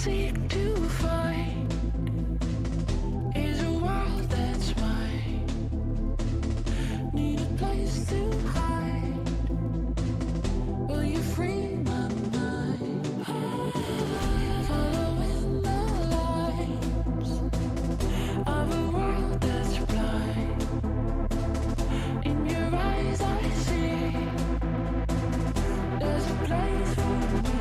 seek to find is a world that's mine. Need a place to hide. Will you free my mind? Following the lights of a world that's blind. In your eyes I see there's a place for me.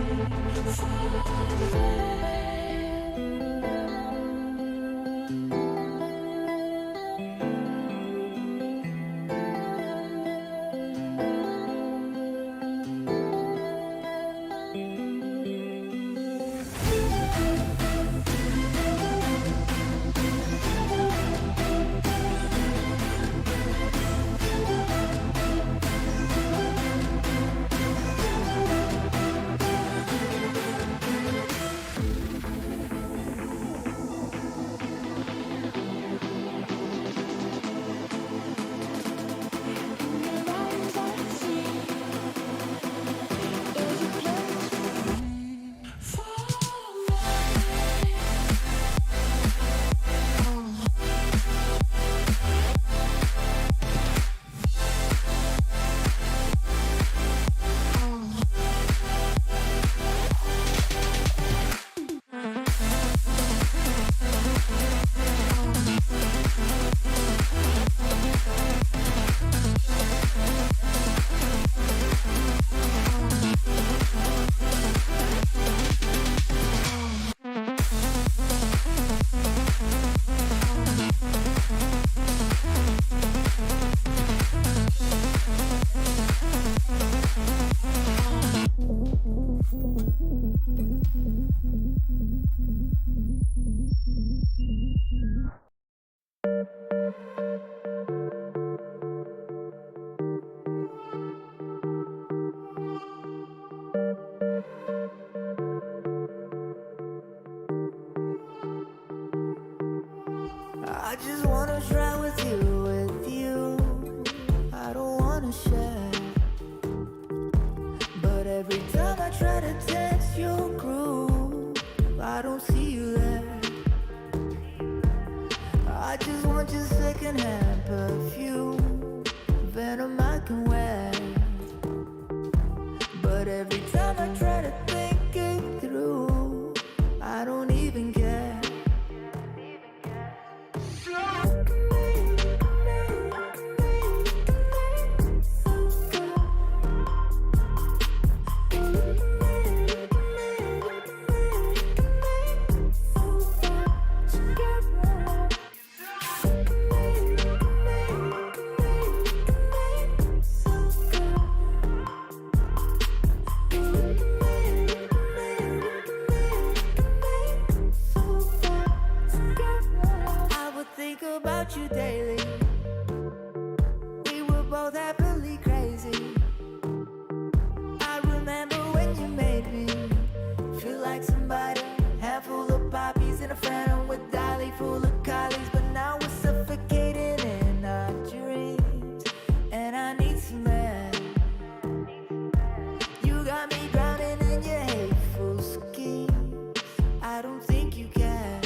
I just wanna try with you. I don't wanna share. But every time I try to text your groove, I don't see you there. I just want your secondhand perfume, venom I can wear. But every time I try to think it through, I don't even care. About you daily, we were both happily crazy. I remember when you made me feel like somebody, handful of poppies in a phantom with dolly full of collies. But now we're suffocating in our dreams, and I need some air. You got me drowning in your hateful schemes. I don't think you can.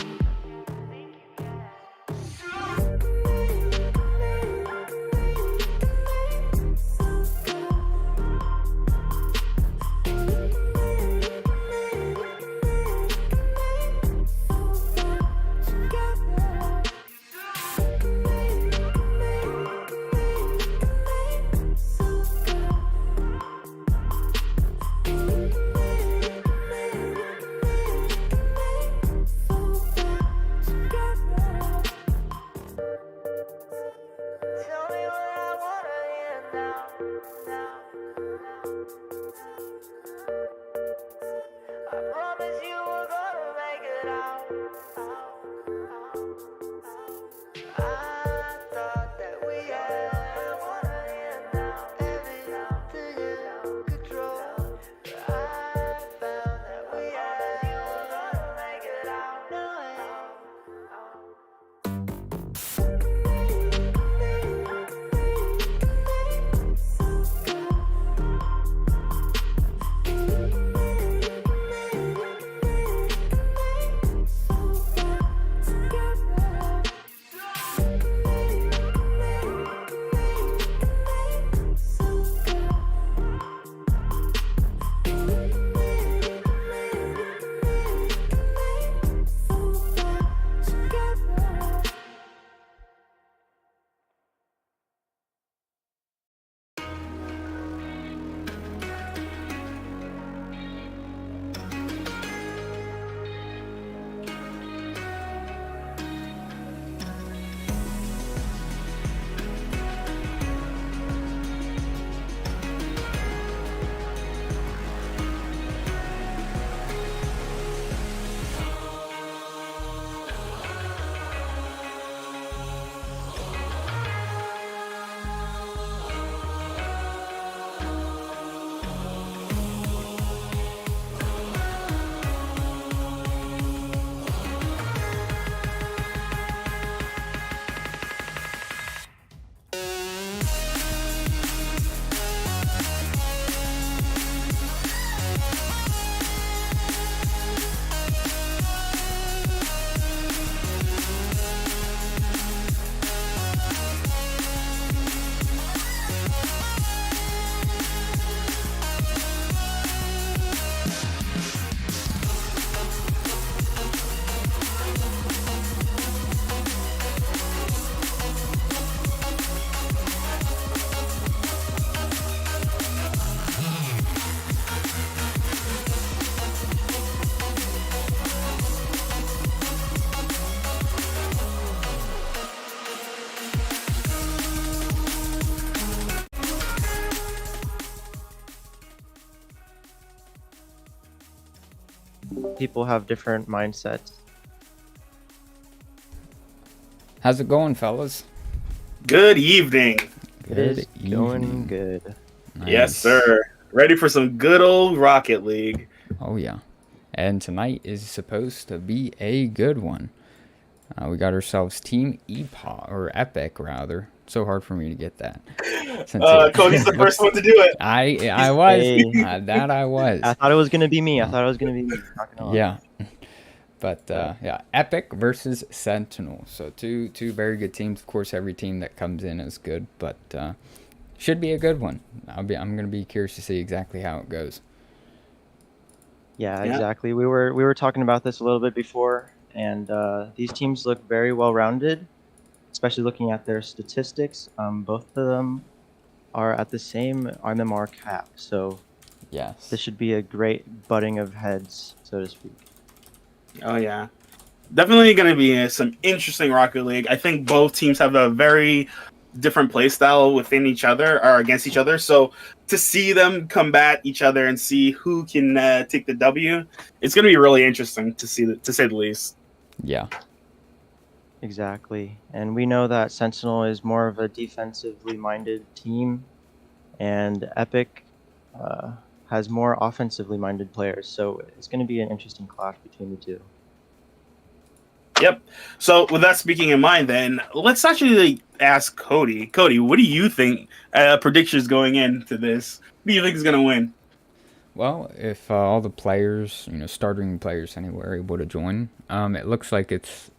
people have different mindsets. How's it going, fellas? Good evening. It is Good going evening. good. Yes, Nice. sir. Ready for some good old Rocket League. Oh yeah. And tonight is supposed to be a good one. We got ourselves Team Epoch, or Epic rather. So hard for me to get that. Since Cody's the first one to do it. I was. Hey. I was. I thought it was gonna be me. Not gonna lie. Yeah. But yeah, Epic versus Sentinel. So two very good teams. Of course, every team that comes in is good, but should be a good one. I'm gonna be curious to see exactly how it goes. Yeah, Yeah. exactly. We were talking about this a little bit before, and these teams look very well rounded, especially looking at their statistics. Both of them are at the same MMR cap, so Yes. this should be a great butting of heads, so to speak. Oh, yeah. Definitely going to be some interesting Rocket League. I think both teams have a very different play style within each other or against each other. So to see them combat each other and see who can take the W, it's going to be really interesting to see, to say the least. Yeah. Exactly. And we know that Sentinel is more of a defensively minded team, and Epic has more offensively minded players. So it's going to be an interesting clash between the two. Yep. So with that speaking in mind, then let's actually ask Cody. Cody, what do you think predictions going into this? Who do you think is going to win? Well, if all the players, starting players anywhere, are able to join, it looks like it's.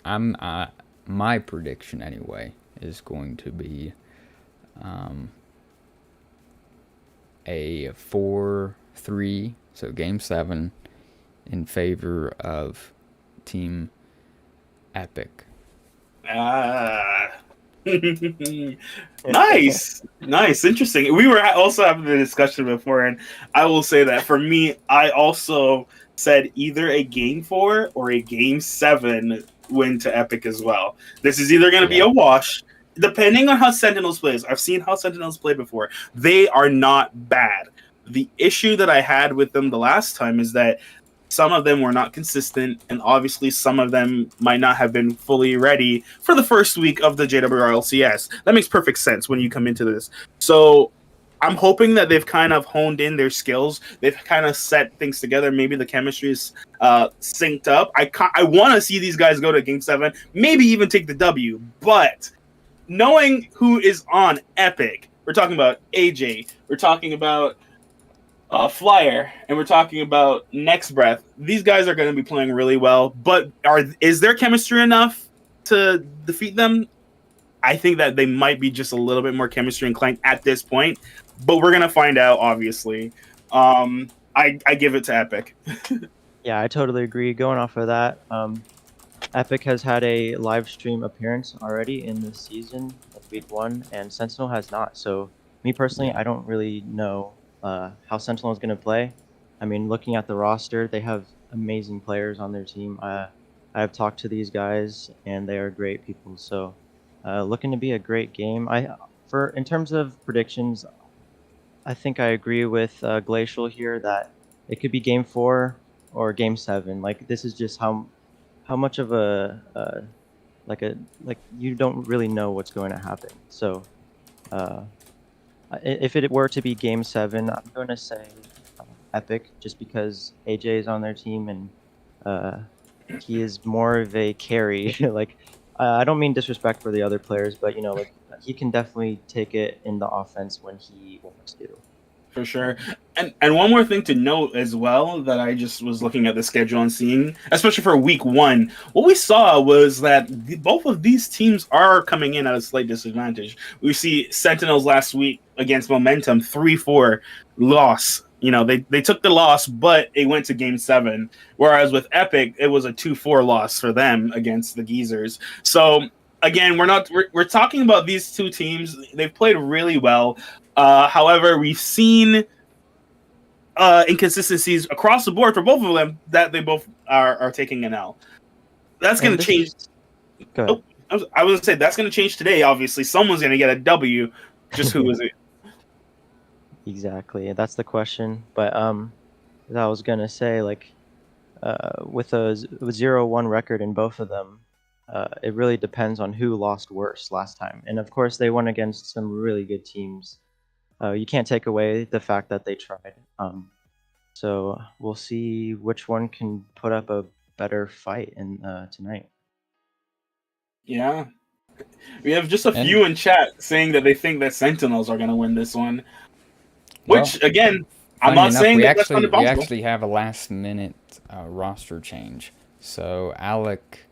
My prediction anyway is going to be a 4-3, so game 7, in favor of Team Epic. Nice, interesting. We were also having the discussion before, and I will say that for me, I also said either a game 4 or a game 7 win to Epic as well. This is either going to be a wash, depending on how Sentinels plays. I've seen how Sentinels play before. They are not bad. The issue that I had with them the last time is that some of them were not consistent, and obviously some of them might not have been fully ready for the first week of the JWRLCS. That makes perfect sense when you come into this. So I'm hoping that they've kind of honed in their skills. They've kind of set things together. Maybe the chemistry is synced up. I want to see these guys go to Game 7, maybe even take the W. But knowing who is on Epic, we're talking about AJ, we're talking about Flyer, and we're talking about Next Breath. These guys are going to be playing really well, but is their chemistry enough to defeat them? I think that they might be just a little bit more chemistry inclined at this point, but we're going to find out, obviously. I give it to Epic. Yeah, I totally agree. Going off of that, Epic has had a live stream appearance already in this season of Week 1, and Sentinel has not. So, me personally, I don't really know how Sentinel is going to play. I mean, looking at the roster, they have amazing players on their team. I have talked to these guys, and they are great people. So, looking to be a great game. In terms of predictions, I think I agree with Glacial here that it could be Game 4 or Game 7. Like, this is just how much of like you don't really know what's going to happen. So, if it were to be Game 7, I'm going to say Epic, just because AJ is on their team and he is more of a carry. Like, I don't mean disrespect for the other players, but like he can definitely take it in the offense when he wants to. For sure. And one more thing to note as well that I just was looking at the schedule and seeing, especially for week 1, what we saw was that both of these teams are coming in at a slight disadvantage. We see Sentinels last week against Momentum, 3-4 loss. They took the loss, but it went to Game 7. Whereas with Epic, it was a 2-4 loss for them against the Geezers. So again, we're talking about these two teams. They've played really well. However, we've seen inconsistencies across the board for both of them that they both are taking an L. That's going to change. Go ahead. I was going to say that's going to change today. Obviously, someone's going to get a W. Just who is it? Exactly. That's the question. But I was gonna say, like, with a 0-1 record in both of them, it really depends on who lost worse last time. And of course, they went against some really good teams. You can't take away the fact that they tried. So we'll see which one can put up a better fight in tonight. Yeah. We have just a And- few in chat saying that they think that Sentinels are going to win this one. Well, Which, again, I'm Funny not enough, saying we that that's actually we impossible. actually have a last minute roster change. So Alec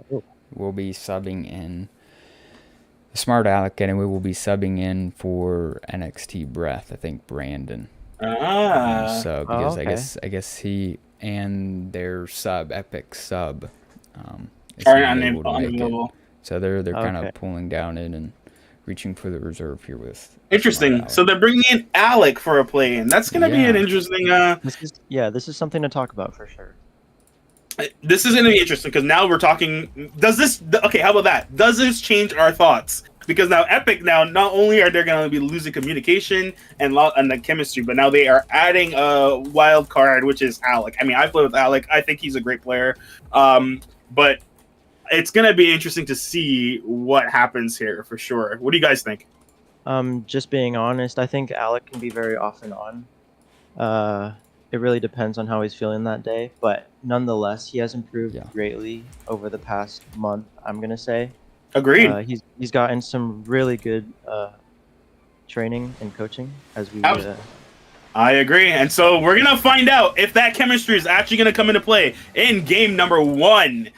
will be subbing in. Smart Alec, and we will be subbing in for NXT Breath. I think Brandon. So because okay. I guess he and their sub Epic sub is Are not able to make it. unavailable. So they're kind Okay. of pulling down in and reaching for the reserve here with Smart Interesting. Alec. So they're bringing in Alec for a play, and that's going to be an Yeah. interesting. This is something to talk about for sure. This is going to be interesting because now we're talking. Does this? Okay, how about that? Does this change our thoughts? Because now Epic, now not only are they going to be losing communication and the chemistry, but now they are adding a wild card, which is Alec. I mean, I play with Alec. I think he's a great player. But it's going to be interesting to see what happens here for sure. What do you guys think? Just being honest, I think Alec can be very off and on. It really depends on how he's feeling that day, but nonetheless, he has improved greatly over the past month, I'm gonna say. Agreed. He's gotten some really good training and coaching as we. I agree, and so we're gonna find out if that chemistry is actually gonna come into play in game number 1.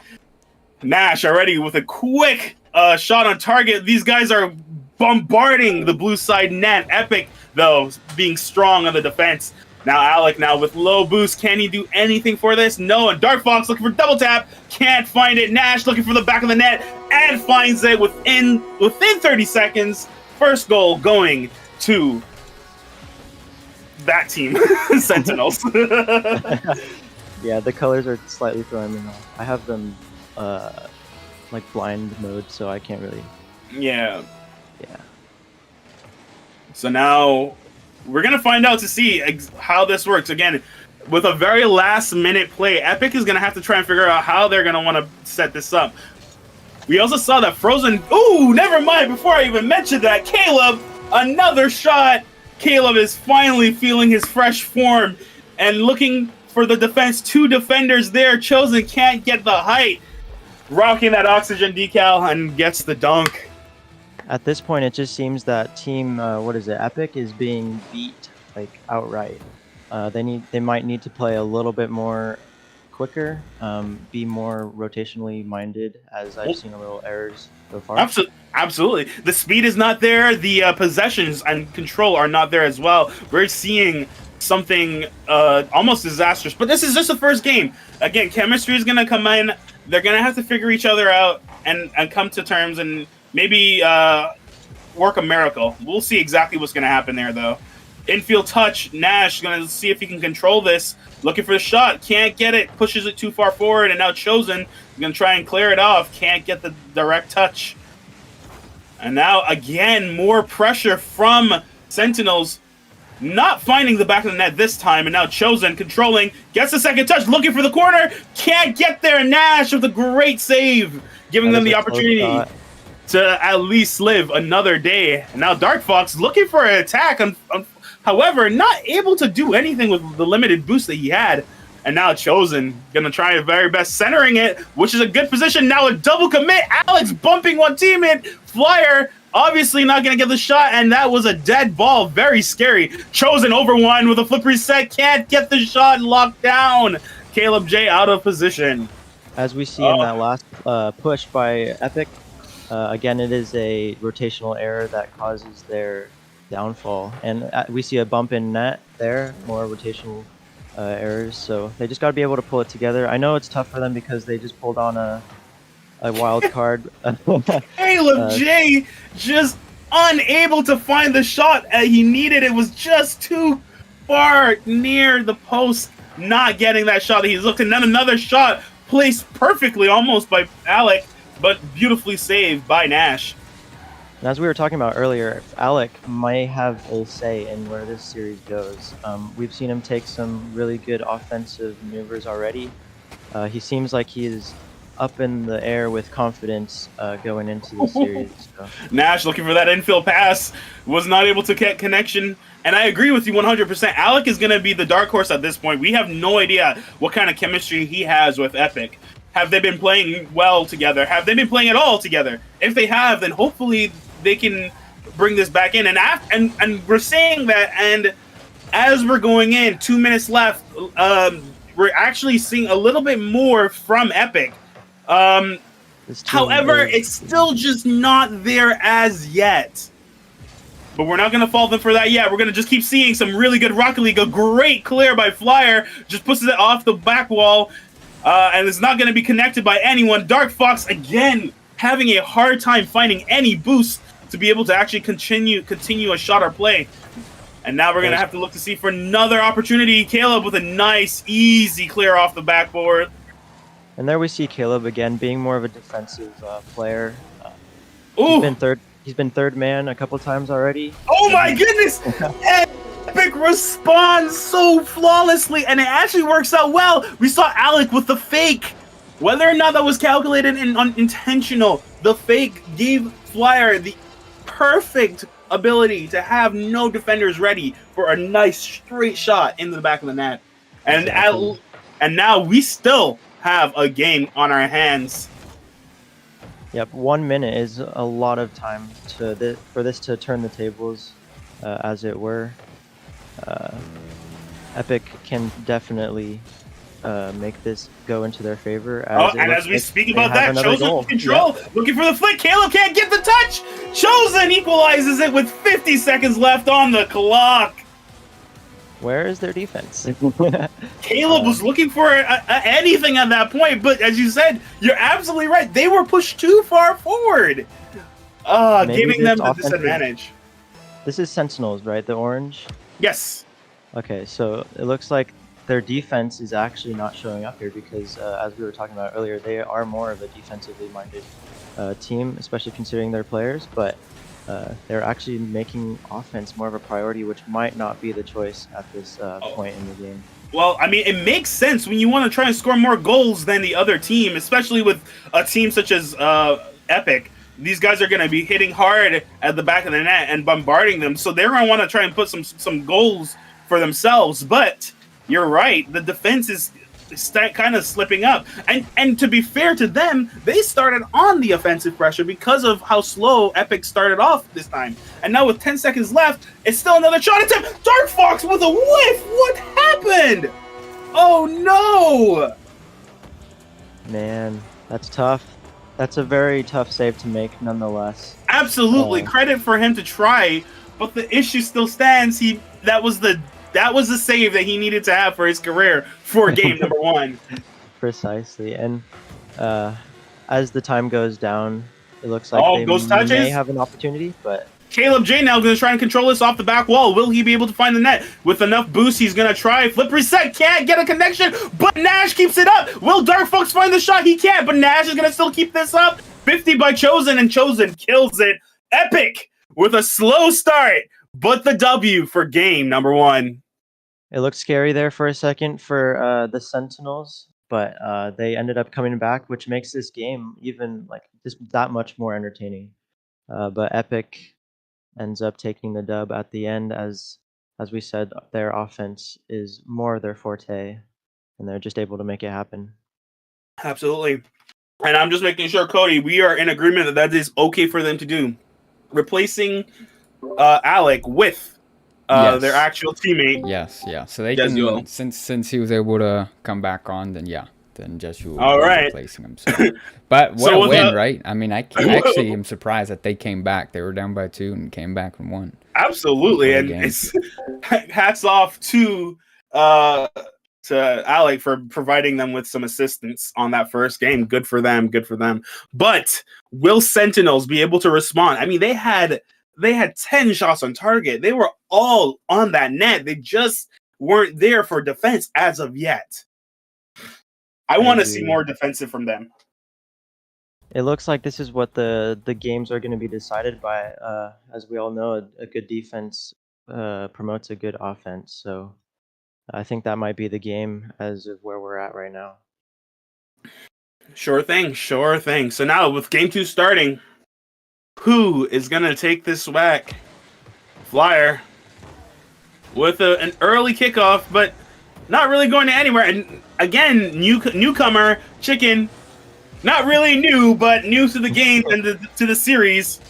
Nash already with a quick shot on target. These guys are bombarding the blue side net. Epic, though, being strong on the defense. Now Alec, now with low boost, can he do anything for this? No, and Dark Fox looking for double tap, can't find it. Nash looking for the back of the net and finds it within 30 seconds. First goal going to that team, Sentinels. Yeah, the colors are slightly throwing me off. I have them like blind mode, so I can't really. Yeah. Yeah. So now we're going to find out to see how this works. Again, with a very last-minute play, Epic is going to have to try and figure out how they're going to want to set this up. We also saw that Frozen... Ooh, never mind. Before I even mentioned that, Caleb, another shot. Caleb is finally feeling his fresh form and looking for the defense. 2 defenders there. Chosen can't get the height. Rocking that oxygen decal and gets the dunk. At this point, it just seems that team, Epic is being beat like outright. They might need to play a little bit more quicker, be more rotationally minded, as I've seen a little errors so far. Absolutely. The speed is not there. The possessions and control are not there as well. We're seeing something almost disastrous. But this is just the first game. Again, chemistry is going to come in. They're going to have to figure each other out and come to terms and maybe work a miracle. We'll see exactly what's going to happen there, though. Infield touch. Nash going to see if he can control this. Looking for the shot. Can't get it. Pushes it too far forward. And now Chosen going to try and clear it off. Can't get the direct touch. And now, again, more pressure from Sentinels. Not finding the back of the net this time. And now Chosen controlling. Gets the second touch. Looking for the corner. Can't get there. Nash with a great save. Giving them the opportunity to at least live another day. And now Dark Fox looking for an attack. However, not able to do anything with the limited boost that he had. And now Chosen going to try his very best centering it, which is a good position. Now a double commit. Alex bumping one teammate. Flyer obviously not going to get the shot. And that was a dead ball. Very scary. Chosen over one with a flip reset. Can't get the shot locked down. Caleb J out of position. As we see in that last push by Epic, again, it is a rotational error that causes their downfall. And we see a bump in net there, more rotational errors. So they just got to be able to pull it together. I know it's tough for them because they just pulled on a wild card. Caleb J just unable to find the shot he needed. It was just too far near the post, not getting that shot that he's looking. Then another shot placed perfectly almost by Alec, but beautifully saved by Nash. And as we were talking about earlier, Alec might have a say in where this series goes. We've seen him take some really good offensive maneuvers already. He seems like he is up in the air with confidence going into the series. So. Nash looking for that infield pass, was not able to get connection. And I agree with you 100%. Alec is going to be the dark horse at this point. We have no idea what kind of chemistry he has with Epic. Have they been playing well together? Have they been playing at all together? If they have, then hopefully they can bring this back in. And we're saying that, and as we're going in, 2 minutes left, we're actually seeing a little bit more from Epic. However, it's still just not there as yet. But we're not going to fault them for that yet. We're going to just keep seeing some really good Rocket League. A great clear by Flyer. Just pushes it off the back wall. And it's not going to be connected by anyone. Dark Fox, again, having a hard time finding any boost to be able to actually continue a shot or play. And now we're going to have to look to see for another opportunity. Caleb with a nice, easy clear off the backboard. And there we see Caleb again being more of a defensive player. Ooh. He's been third man a couple times already. Oh my goodness! Epic responds so flawlessly, and it actually works out well. We saw Alec with the fake. Whether or not that was calculated and unintentional, the fake gave Flyer the perfect ability to have no defenders ready for a nice straight shot into the back of the net. And and now we still have a game on our hands. Yep, 1 minute is a lot of time for this to turn the tables, as it were. Epic can definitely make this go into their favor. And as we speak about that, Chosen with control, looking for the flick. Caleb can't get the touch. Chosen equalizes it with 50 seconds left on the clock. Where is their defense? Caleb was looking for anything at that point, but as you said, you're absolutely right. They were pushed too far forward, giving them the disadvantage. This is Sentinels, right? The orange? Yes. Okay, so it looks like their defense is actually not showing up here because, as we were talking about earlier, they are more of a defensively minded team, especially considering their players, but they're actually making offense more of a priority, which might not be the choice at this point in the game. Well, I mean, it makes sense when you want to try and score more goals than the other team, especially with a team such as Epic. These guys are going to be hitting hard at the back of the net and bombarding them, so they're going to want to try and put some goals for themselves. But you're right, the defense is kind of slipping up. And to be fair to them, they started on the offensive pressure because of how slow Epic started off this time. And now with 10 seconds left, it's still another shot attempt. Dark Fox with a whiff! What happened? Oh no! Man, that's tough. That's a very tough save to make, nonetheless. Absolutely, credit for him to try, but the issue still stands. That was the save that he needed to have for his career for game number 1. Precisely, and as the time goes down, it looks like they may have an opportunity, but Caleb J now going to try and control this off the back wall. Will he be able to find the net? With enough boost, he's going to try. Flip reset. Can't get a connection, but Nash keeps it up. Will Dark Fox find the shot? He can't, but Nash is going to still keep this up. 50 by Chosen, and Chosen kills it. Epic with a slow start, but the W for game number 1. It looked scary there for a second for the Sentinels, but they ended up coming back, which makes this game even just that much more entertaining. But Epic ends up taking the dub at the end, as we said, their offense is more their forte, and they're just able to make it happen. Absolutely. And I'm just making sure, Cody, we are in agreement that is okay for them to do. Replacing Alec with their actual teammate. Yes, yeah. So they can, since he was able to come back on, then JWRLCS all right, replacing him. So. But what a win, right? I mean, I actually am surprised that they came back. They were down by 2 and came back and won. Absolutely, and it's hats off to Alec for providing them with some assistance on that first game. Good for them. Good for them. But will Sentinels be able to respond? I mean, they had 10 shots on target. They were all on that net. They just weren't there for defense as of yet. I want to see more defensive from them. It looks like this is what the games are going to be decided by. As we all know, a good defense promotes a good offense. So I think that might be the game as of where we're at right now. Sure thing, sure thing. So now with game 2 starting, who is gonna take this whack? Flyer with an early kickoff, but not really going to anywhere. And again, newcomer Chicken, not really new, but new to the game and to the series.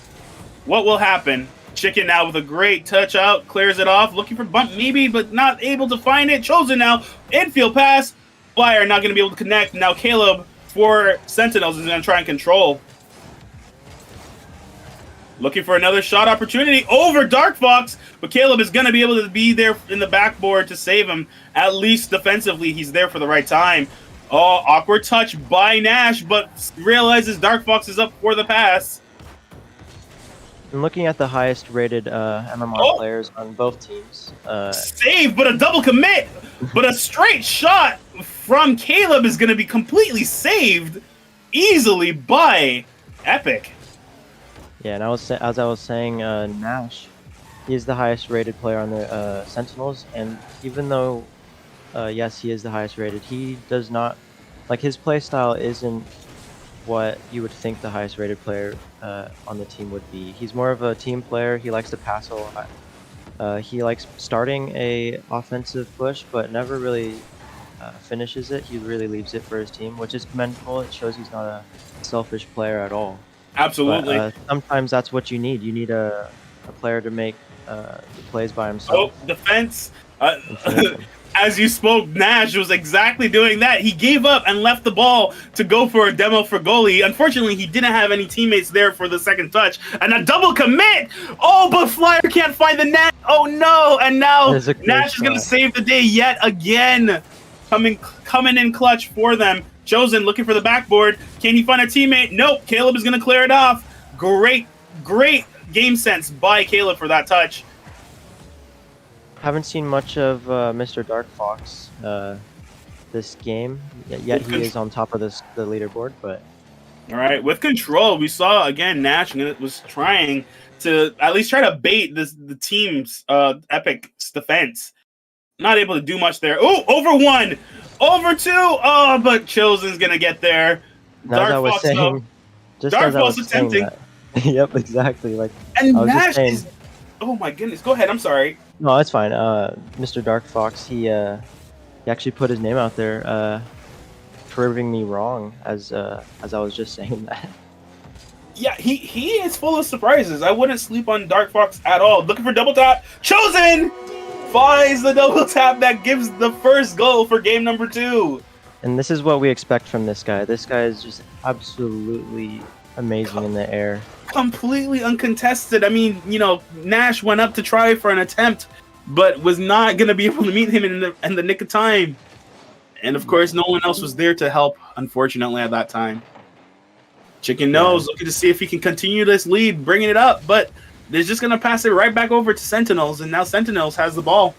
What will happen? Chicken now with a great touch out, clears it off, looking for bump maybe, but not able to find it. Chosen now, infield pass. Flyer not going to be able to connect. Now Caleb for Sentinels is going to try and control. Looking for another shot opportunity over Dark Fox, but Caleb is going to be able to be there in the backboard to save him. At least defensively, he's there for the right time. Oh, awkward touch by Nash, but realizes Dark Fox is up for the pass. And looking at the highest rated MMR players on both teams, Save, but a double commit, but a straight shot from Caleb is going to be completely saved easily by Epic. yeah, and as I was saying, Nash, he is the highest rated player on the Sentinels, and even though, yes, he is the highest rated, he does not, like, his play style isn't what you would think the highest rated player on the team would be. He's more of a team player. He likes to pass a lot. He likes starting a offensive push, but never really finishes it. He really leaves it for his team, which is commendable. It shows he's not a selfish player at all. Absolutely. But, sometimes that's what you need. You need a player to make the plays by himself. Oh, defense. As you spoke, Nash was exactly doing that. He gave up and left the ball to go for a demo for goalie. Unfortunately, he didn't have any teammates there for the second touch. And a double commit! Oh, but Flyer can't find the net! Oh, no! And now Nash is going to save the day yet again. Coming in clutch for them. Chosen looking for the backboard. Can he find a teammate? Nope. Caleb is going to clear it off. Great game sense by Caleb for that touch. Haven't seen much of Mr. Dark Fox this game, yet he is on top of the leaderboard, but... All right, with control, we saw, again, Nash was trying to at least try to bait the team's Epic's defense. Not able to do much there. Oh, over 1! Over 2! Oh, but Chosen's going to get there. Dark Fox, Dark Fox attempting. Yep, exactly. Like, and Nash is... Oh my goodness, go ahead, I'm sorry. No, it's fine. Mr. Dark Fox, he actually put his name out there, proving me wrong as I was just saying that. Yeah, he is full of surprises. I wouldn't sleep on Dark Fox at all. Looking for double tap. Chosen finds the double tap that gives the first goal for game number 2. And this is what we expect from this guy. This guy is just absolutely amazing in the air. Completely uncontested. I mean, Nash went up to try for an attempt, but was not going to be able to meet him in the nick of time. And of course, no one else was there to help, unfortunately, at that time. Chicken knows, looking to see if he can continue this lead, bringing it up, but they're just going to pass it right back over to Sentinels, and now Sentinels has the ball.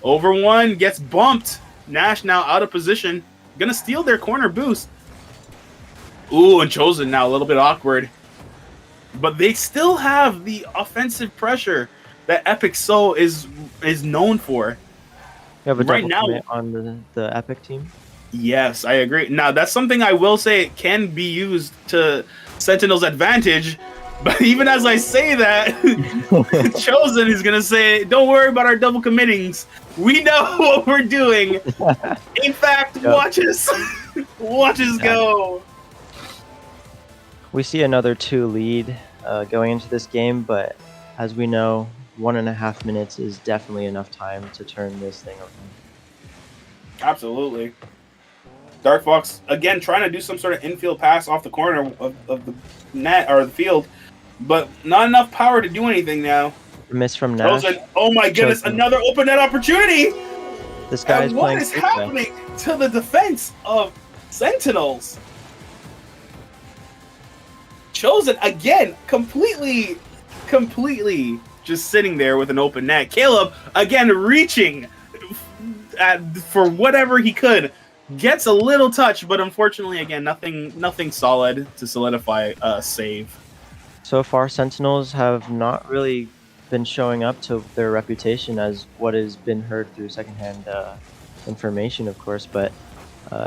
Over 1, gets bumped. Nash now out of position. Going to steal their corner boost. Ooh, and Chosen now a little bit awkward. But they still have the offensive pressure that Epic So is known for. You have a right double now commit on the Epic team? Yes, I agree. Now, that's something I will say it can be used to Sentinel's advantage. But even as I say that, Chosen is going to say, don't worry about our double committings. We know what we're doing. In fact, watch us. Watch us go. We see another 2 lead going into this game, but as we know, 1.5 minutes is definitely enough time to turn this thing around. Absolutely. Dark Fox, again, trying to do some sort of infield pass off the corner of the net or the field, but not enough power to do anything now. Miss from Nash. Oh my goodness, another open net opportunity! This guy is playing. What is happening to the defense of Sentinels? Chosen again, completely just sitting there with an open net. Caleb again reaching for whatever he could gets a little touch, but unfortunately, again, nothing solid to solidify a save. So far, Sentinels have not really been showing up to their reputation as what has been heard through secondhand information, of course, but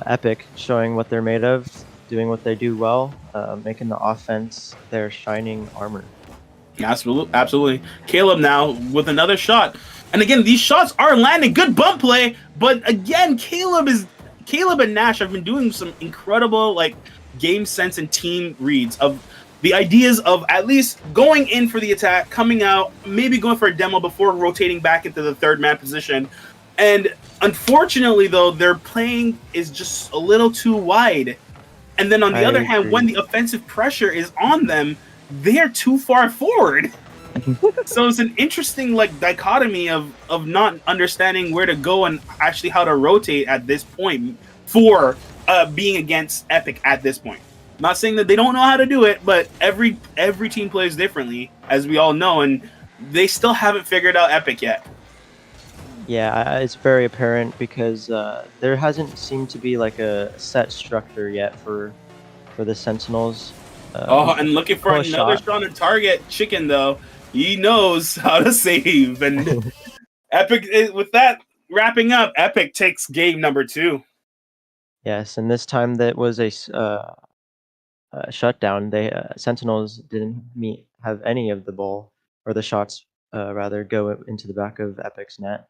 Epic showing what they're made of, doing what they do well, making the offense their shining armor. Absolutely, absolutely. Caleb now with another shot, and again, these shots are landing. Good bump play, but again, Caleb and Nash have been doing some incredible like game sense and team reads of the ideas of at least going in for the attack, coming out, maybe going for a demo before rotating back into the third man position. And unfortunately, though, their playing is just a little too wide. And then on the I other hand, when agree. the offensive pressure is on them, they're too far forward. So it's an interesting like dichotomy of not understanding where to go and actually how to rotate at this point for being against Epic at this point. Not saying that they don't know how to do it, but every team plays differently, as we all know, and they still haven't figured out Epic yet. Yeah, it's very apparent because there hasn't seemed to be like a set structure yet for the Sentinels. Oh, and looking for pull a another shot. shot on target. Chicken, though, he knows how to save. And Epic, with that wrapping up, Epic takes game number 2. Yes, and this time that was a shutdown. They Sentinels didn't have any of the ball or the shots rather go into the back of Epic's net.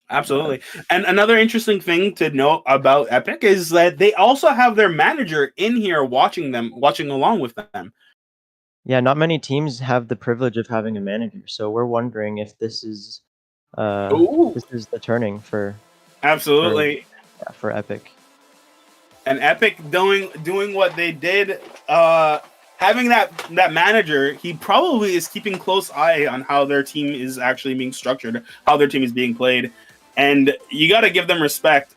Absolutely. And another interesting thing to note about Epic is that they also have their manager in here watching along with them. Yeah, not many teams have the privilege of having a manager, so we're wondering if this is Ooh, the turning for absolutely. for Epic. And Epic doing what they did, having that manager, he probably is keeping close eye on how their team is actually being structured, how their team is being played, and you got to give them respect.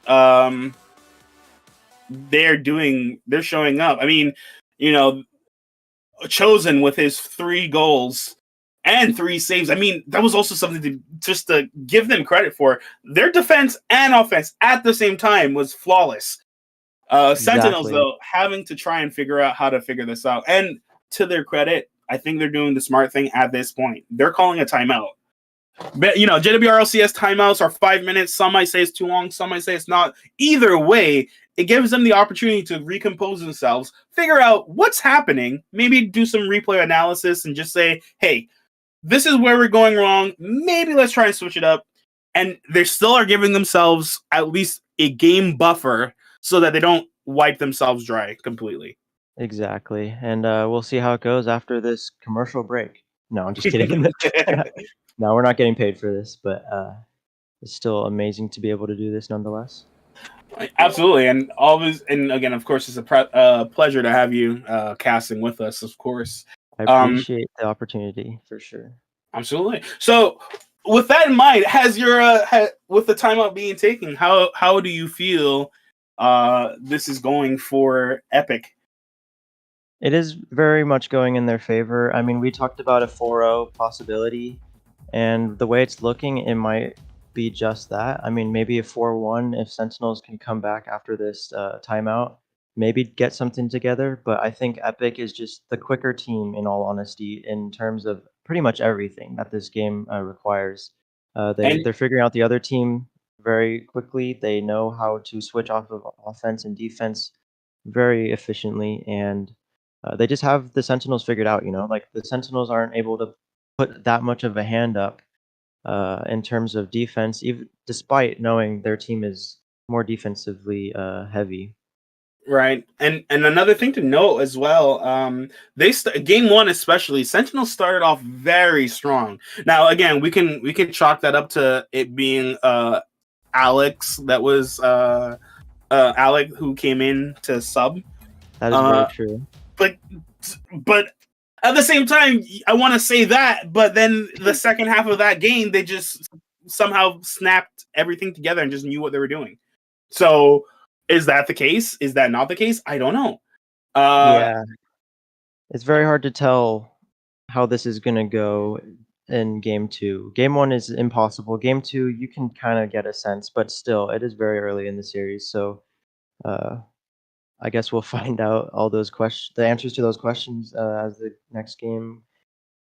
They're showing up. I mean, you know, Chosen with his 3 goals and 3 saves. I mean, that was also something to give them credit for. Their defense and offense at the same time was flawless. Sentinels, Exactly. though, having to try and figure out how to figure this out. And to their credit, I think they're doing the smart thing at this point. They're calling a timeout. But, JWRLCS timeouts are 5 minutes. Some might say it's too long. Some might say it's not. Either way, it gives them the opportunity to recompose themselves, figure out what's happening, maybe do some replay analysis and just say, hey, this is where we're going wrong. Maybe let's try and switch it up. And they still are giving themselves at least a game buffer so that they don't wipe themselves dry completely. Exactly. And we'll see how it goes after this commercial break. No, I'm just kidding. No, we're not getting paid for this, but it's still amazing to be able to do this nonetheless. Absolutely, and always, and again, of course, it's a pleasure to have you casting with us. Of course, I appreciate the opportunity for sure. absolutely. So, with that in mind, has your with the timeout being taken, how do you feel this is going for Epic? It is very much going in their favor. I mean, we talked about a 4-0 possibility, and the way it's looking, it might be just that. I mean, maybe a 4-1 if Sentinels can come back after this timeout, maybe get something together. But I think Epic is just the quicker team, in all honesty, in terms of pretty much everything that this game requires. And They're figuring out the other team very quickly. They know how to switch off of offense and defense very efficiently, and they just have the Sentinels figured out, like the Sentinels aren't able to put that much of a hand up in terms of defense, even despite knowing their team is more defensively heavy. right, and another thing to note as well, game 1 especially, Sentinels started off very strong. Now, again, we can chalk that up to it being Alex that was Alec who came in to sub. That is very true. But at the same time, I want to say that, but then the second half of that game, they just somehow snapped everything together and just knew what they were doing. So, is that the case? Is that not the case? I don't know. Yeah, it's very hard to tell how this is going to go in game 2. Game 1 is impossible. Game 2, you can kind of get a sense, but still, it is very early in the series. So I guess we'll find out all those the answers to those questions as the next game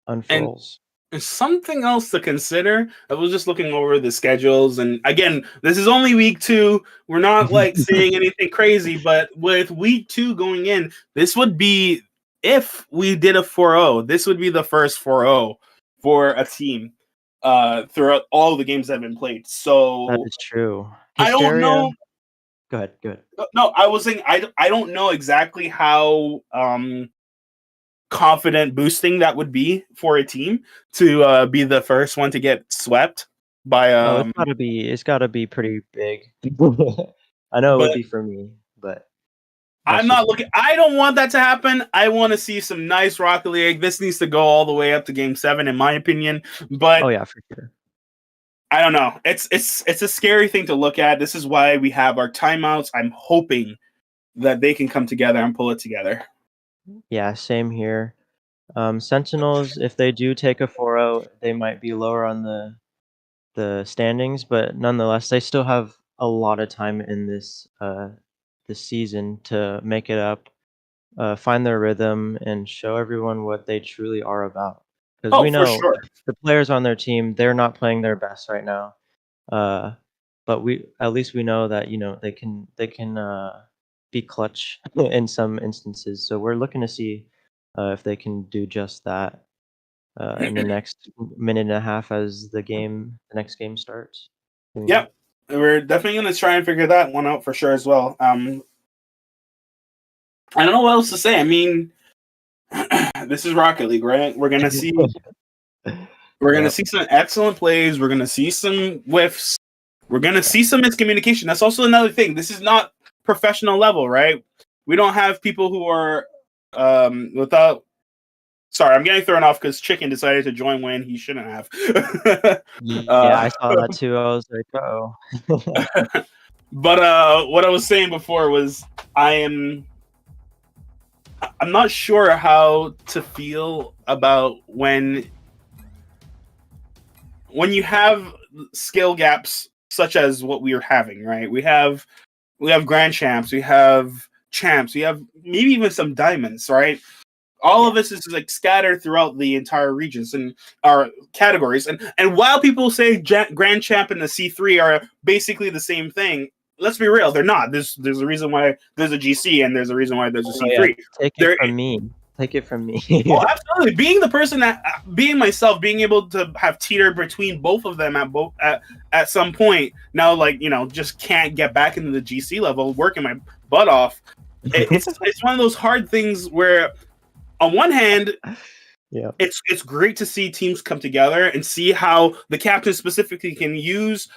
And unfurls. something else to consider. I was just looking over the schedules, and again, this is only week 2. We're not like seeing anything crazy, but with week 2 going in, this would be, if we did a 4-0, this would be the first 4-0 for a team throughout all the games that have been played. That So is true. I don't Hysteria. know. Go ahead. Go ahead. No, I was saying I don't know exactly how confident boosting that would be for a team to be the first one to get swept by Oh, it's gotta be pretty big. I know it would but be for me, but I'm that's not just looking. I don't want that to happen. I want to see some nice Rocket League. This needs to go all the way up to Game 7, in my opinion. But oh yeah, for sure. I don't know. It's a scary thing to look at. This is why we have our timeouts. I'm hoping that they can come together and pull it together. Yeah, same here. Sentinels, if they do take a 4-0, they might be lower on the standings, but nonetheless, they still have a lot of time in this season to make it up, find their rhythm, and show everyone what they truly are about. Because Oh, we for know sure. the players on their team, they're not playing their best right now. Uh, but we at least we know that they can be clutch in some instances. So we're looking to see if they can do just that in the next minute and a half as the next game starts. Yep. We're definitely going to try and figure that one out for sure as well. I don't know what else to say. I mean, this is Rocket League, right? We're gonna see Yep. some excellent plays. We're gonna see some whiffs. We're gonna see some miscommunication. That's also another thing. This is not professional level, right? We don't have people who are without. Sorry, I'm getting thrown off because Chicken decided to join when he shouldn't have. Yeah, I saw that too. I was like, oh. But what I was saying before was I'm not sure how to feel about when you have skill gaps such as what we are having, right? We have grand champs, we have champs, we have maybe even some diamonds, right? All of this is like scattered throughout the entire regions and our categories. And while people say grand champ and the C3 are basically the same thing, let's be real, they're not. There's a reason why there's a GC and there's a reason why there's a Oh yeah, C3. take it There from me. Take it from me. Oh, absolutely. Being the person that, being myself, being able to have teetered between both of them at some point. Now, like, just can't get back into the GC level, working my butt off. It's one of those hard things where, on one hand, Yeah. it's great to see teams come together and see how the captain specifically can use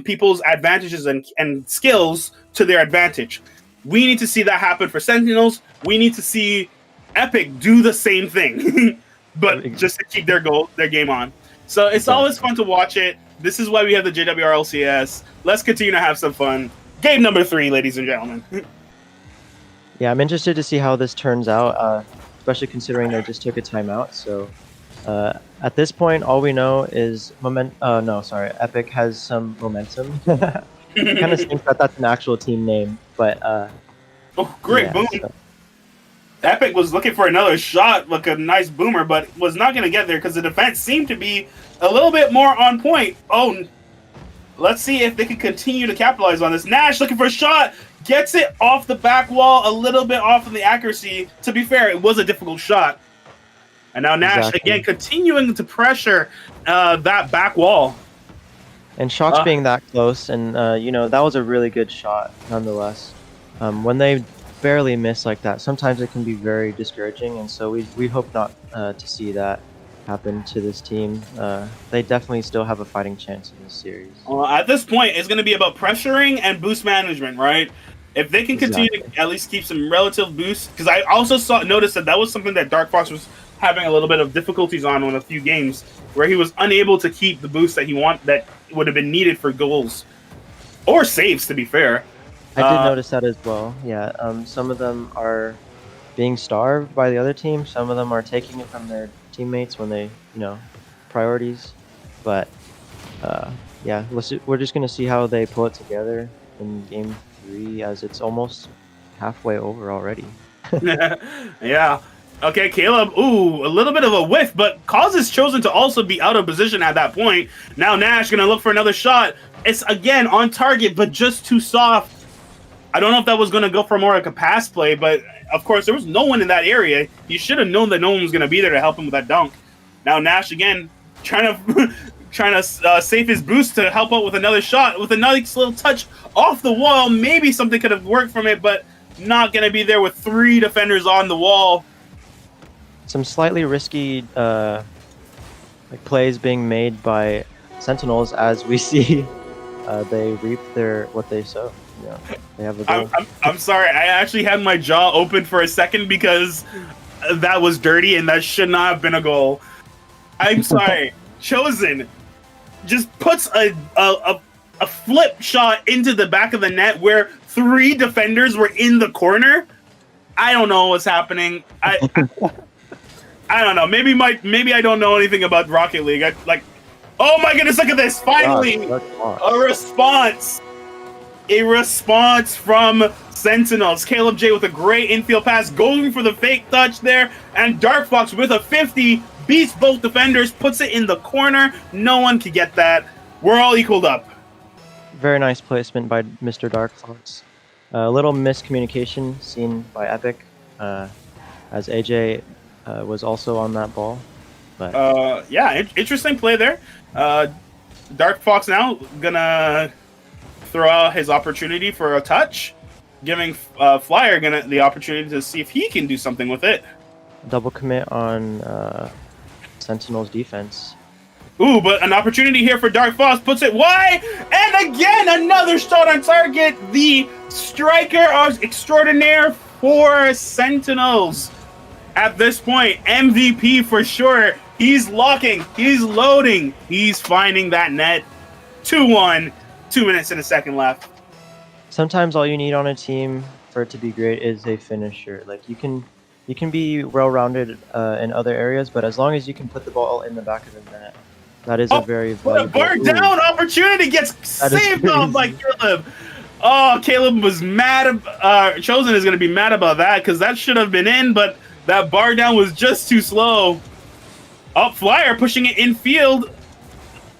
people's advantages and skills to their advantage. We need to see that happen for Sentinels. We need to see Epic do the same thing, but just to keep their game on. So it's always fun to watch it. This is why we have the JWRLCS. Let's continue to have some fun. Game number 3, ladies and gentlemen. Yeah, I'm interested to see how this turns out, especially considering they just took a timeout. So at this point, all we know is Epic has some momentum. It kind of stinks that that's an actual team name, but oh, great, yeah, boom. so. Epic was looking for another shot, like a nice boomer, but was not going to get there because the defense seemed to be a little bit more on point. Oh, let's see if they can continue to capitalize on this. Nash looking for a shot, gets it off the back wall, a little bit off of the accuracy. To be fair, it was a difficult shot. And now Nash, again, continuing to pressure that back wall. And shots being that close, and that was a really good shot, nonetheless. When they barely miss like that, sometimes it can be very discouraging, and so we hope not to see that happen to this team. They definitely still have a fighting chance in this series. At this point, it's going to be about pressuring and boost management, right? If they can continue to at least keep some relative boosts, because I also noticed that was something that Dark Fox was having a little bit of difficulties on a few games, where he was unable to keep the boost that would have been needed for goals or saves, to be fair. I did notice that as well. Yeah, some of them are being starved by the other team. Some of them are taking it from their teammates when they, priorities. But yeah, we're just gonna see how they pull it together in game 3 as it's almost halfway over already. Yeah. Okay, Caleb. Ooh, a little bit of a whiff, but causes Chosen to also be out of position at that point. Now Nash gonna look for another shot. It's again on target, but just too soft. I don't know if that was gonna go for more like a pass play, but of course there was no one in that area. He should have known that no one was gonna be there to help him with that dunk. Now Nash again trying to save his boost to help out with another shot with a nice little touch off the wall. Maybe something could have worked from it, but not gonna be there with 3 defenders on the wall. Some slightly risky like plays being made by Sentinels as we see they reap what they sow. Yeah, they have a goal. I'm sorry. I actually had my jaw open for a second because that was dirty and that should not have been a goal. I'm sorry. Chosen just puts a flip shot into the back of the net where 3 defenders were in the corner. I don't know what's happening. I don't know. Maybe I don't know anything about Rocket League. Oh my goodness! Look at this! Finally, a response. A response from Sentinels. Caleb J with a great infield pass, going for the fake touch there, and Dark Fox with a 50 beats both defenders, puts it in the corner. No one could get that. We're all equaled up. Very nice placement by Mr. Dark Fox. A little miscommunication seen by Epic, as AJ was also on that ball. But yeah, interesting play there. Dark Fox now gonna throw out his opportunity for a touch, giving Flyer the opportunity to see if he can do something with it. double commit on Sentinel's defense. Ooh, but an opportunity here for Dark Fox, puts it wide, and again another shot on target. The striker extraordinaire for Sentinels. At this point, MVP for sure. He's locking, he's loading, he's finding that net. 2-1, 2 minutes and a second left. Sometimes all you need on a team for it to be great is a finisher. Like you can be well-rounded in other areas, but as long as you can put the ball in the back of the net, that is a very valuable. Bar down opportunity gets saved off by Caleb. Oh, Caleb was mad. Chosen is going to be mad about that because that should have been in, but that bar down was just too slow. Up Flyer pushing it in field.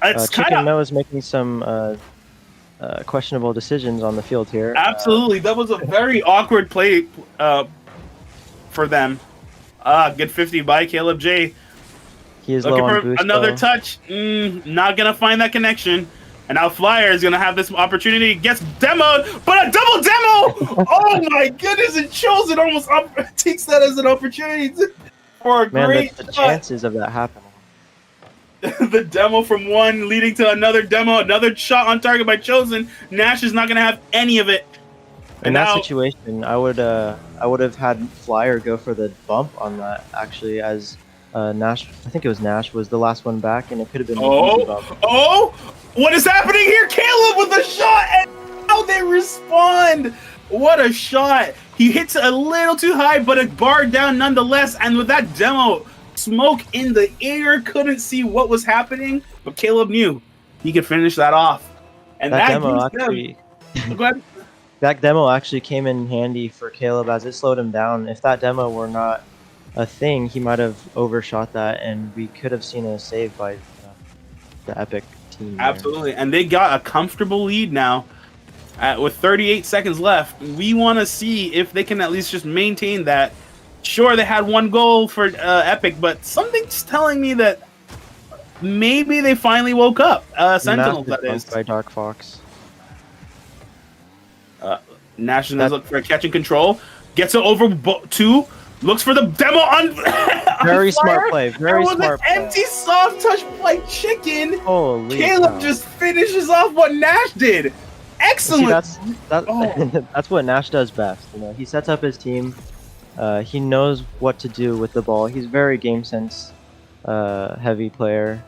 It's Chicken No is making some questionable decisions on the field here. Absolutely, that was a very awkward play for them. Good 50 by Caleb J. He is Looking low on for boost, another though. touch. Not gonna find that connection. And now Flyer is gonna have this opportunity. Gets demoed, but a double demo. Oh my goodness! And Chosen almost takes that as an opportunity for a great the shot. chances of that happening. The demo from one leading to another demo, another shot on target by Chosen. Nash is not gonna have any of it. In that situation, I would have had Flyer go for the bump on that actually, as Nash. I think it was Nash was the last one back, and it could have been. What is happening here? Caleb with a shot, and how they respond! What a shot! He hits a little too high, but a bar down nonetheless. And with that demo, smoke in the air, couldn't see what was happening, but Caleb knew he could finish that off. And that demo gives actually. them. Go ahead. That demo actually came in handy for Caleb as it slowed him down. If that demo were not a thing, he might have overshot that, and we could have seen a save by the Epic team. Absolutely, and they got a comfortable lead now. With 38 seconds left, we want to see if they can at least just maintain that. Sure, they had one goal for Epic, but something's telling me that maybe they finally woke up. Sentinels, that is. By Dark Fox. Nash is looking for a catch and control. Gets it over 2. Looks for the demo on. Very on smart play. Very smart play. It was an empty soft touch by Chicken. Holy Caleb cow. just finishes off what Nash did. Excellent. See, that's what Nash does best. You know, he sets up his team. He knows what to do with the ball. He's very game sense heavy player.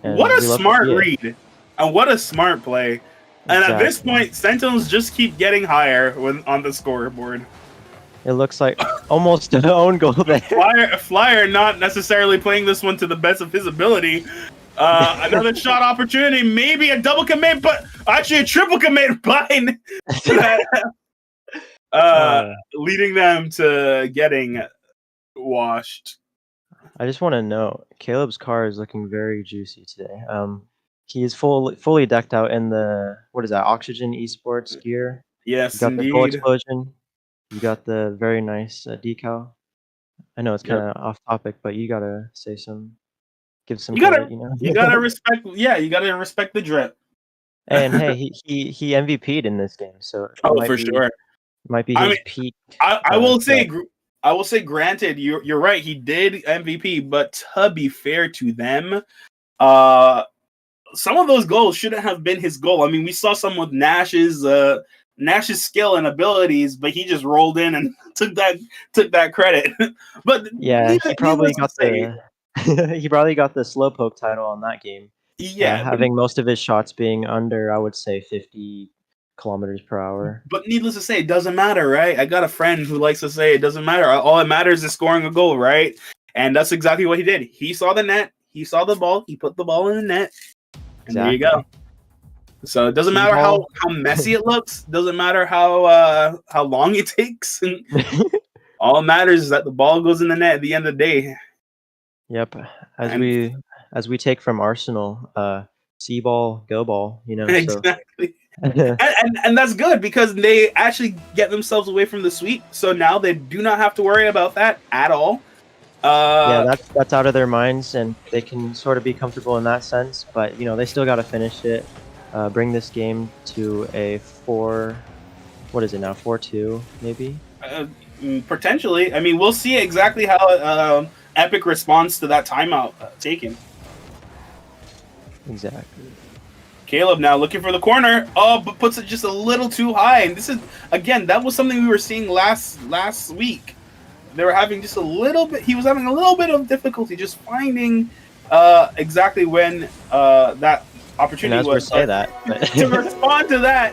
And what a we love to smart see it. read, and what a smart play. And at this point, Sentinels just keep getting higher on the scoreboard. It looks like almost an own goal there. Flyer not necessarily playing this one to the best of his ability. Another shot opportunity, maybe a double commit, but actually a triple commit by leading them to getting washed. I just want to know, Caleb's car is looking very juicy today. He is fully decked out in the, what is that, Oxygen Esports gear. You Yes, got the full indeed. explosion. You got the very nice decal. I know it's kind of off topic, but you gotta give some credit, you know. You gotta respect. Yeah, you gotta respect the drip. And hey, he MVP'd in this game, so it Oh, for sure. might be I his mean, peak. I will threat. say, granted, you're right. He did MVP, but to be fair to them, some of those goals shouldn't have been his goal. I mean, we saw some with Nash's skill and abilities, but he just rolled in and took that credit. But yeah, he probably got the he probably got the slowpoke title on that game. Yeah, having most of his shots being under, I would say, 50 kilometers per hour. But needless to say, it doesn't matter, right? I got a friend who likes to say it doesn't matter. All that matters is scoring a goal, right? And that's exactly what he did. He saw the net, he saw the ball, he put the ball in the net, and there you go. So it doesn't matter how messy it looks. Doesn't matter how long it takes. All that matters is that the ball goes in the net at the end of the day. Yep. As we take from Arsenal, see ball, go ball. You know. Exactly. and that's good because they actually get themselves away from the sweep. So now they do not have to worry about that at all. Yeah, that's out of their minds, and they can sort of be comfortable in that sense. But you know, they still got to finish it. Bring this game to a 4. What is it now? 4-2, maybe. Potentially. I mean, we'll see exactly how Epic responds to that timeout taken. Exactly. Caleb now looking for the corner. Oh, but puts it just a little too high. And this is, again, that was something we were seeing last week. They were having just a little bit. He was having a little bit of difficulty just finding exactly when that opportunity was to respond to that.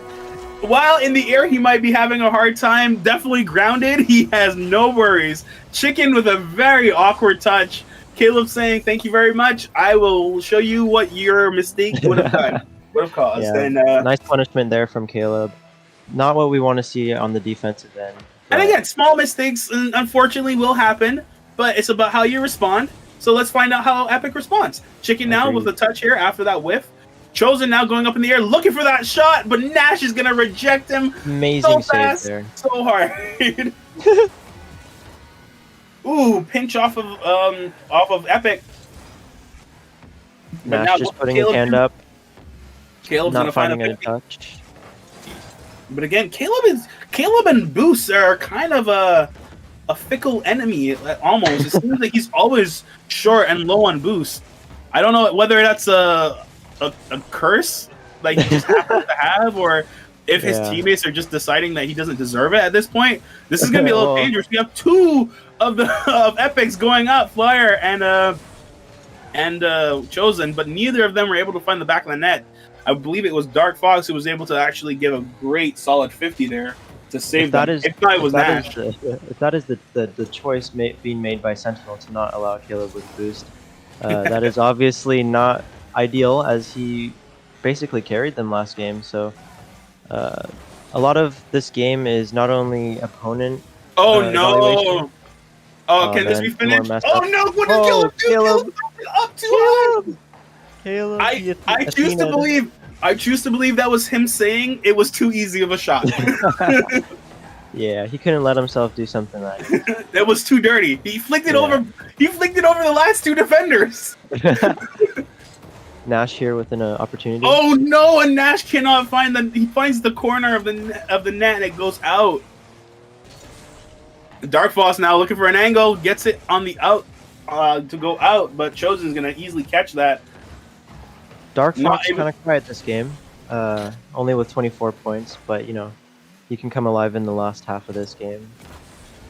While in the air, he might be having a hard time. Definitely grounded. He has no worries. Chicken with a very awkward touch. Caleb saying, "Thank you very much. I will show you what your mistake would have done, would have caused." Yeah, and nice punishment there from Caleb. Not what we want to see on the defensive end. And again, small mistakes, unfortunately, will happen, but it's about how you respond. So let's find out how Epic responds. Chicken now with a touch here after that whiff. Chosen now going up in the air, looking for that shot, but Nash is gonna reject him. Amazing so fast, save there. So hard. Ooh, pinch off of Epic. Nash now, just putting his hand up. Caleb's not finding a touch. But again, Caleb and Boost are kind of a fickle enemy. Almost, it seems like he's always short and low on boost. I don't know whether that's a curse like he just happens to have, or if his teammates are just deciding that he doesn't deserve it at this point. This is gonna be a little dangerous. We have two of Epics going up, Flyer and Chosen, but neither of them were able to find the back of the net. I believe it was Dark Fox who was able to actually give a great solid 50 there to save them. If not, it was Nash. If that is the choice being made by Sentinel to not allow Caleb with boost, that is obviously not ideal, as he basically carried them last game. So a lot of this game is not only opponent. Oh no! Oh, can this be finished? Oh no! What did Caleb do? Up to him. Caleb, I choose to believe. I choose to believe that was him saying it was too easy of a shot. Yeah, he couldn't let himself do something like that. It was too dirty. He flicked it over. He flicked it over the last two defenders. Nash here with an opportunity. Oh no! And Nash cannot find the. He finds the corner of the net and it goes out. Dark Foss now looking for an angle, gets it on the out to go out, but Chosen's gonna easily catch that. Dark Fox kind of quiet this game, only with 24 points, but you know, he can come alive in the last half of this game.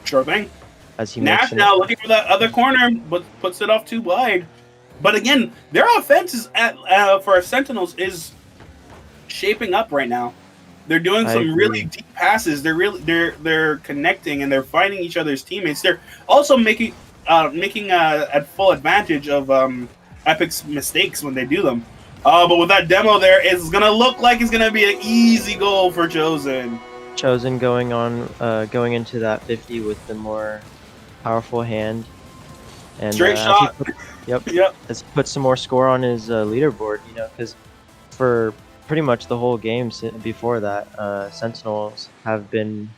Sure thing. As he Nash now looking for that other corner, but puts it off too wide. But again, their offense is for Sentinels is shaping up right now. They're doing some really deep passes. They're connecting and they're finding each other's teammates. They're also making a full advantage of Epic's mistakes when they do them. But with that demo there, it's gonna look like it's gonna be an easy goal for Chosen. Chosen going into that 50 with the more powerful hand, and Straight as shot. yep, Yep. has put some more score on his leaderboard. You know, because for pretty much the whole game before that, Sentinels have been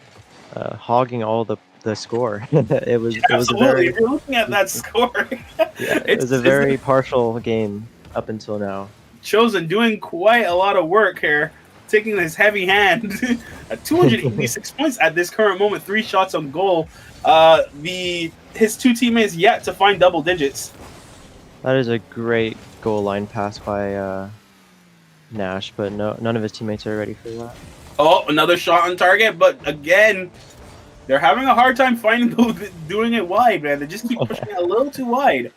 hogging all the score. it was a Absolutely. very If you're looking at that score, yeah, it was a very partial game up until now. Chosen doing quite a lot of work here, taking his heavy hand. 286 points at this current moment, 3 shots on goal. His 2 teammates yet to find double digits. That is a great goal line pass by Nash, but none of his teammates are ready for that. Oh, another shot on target, but again, they're having a hard time doing it wide, man. They just keep pushing it a little too wide.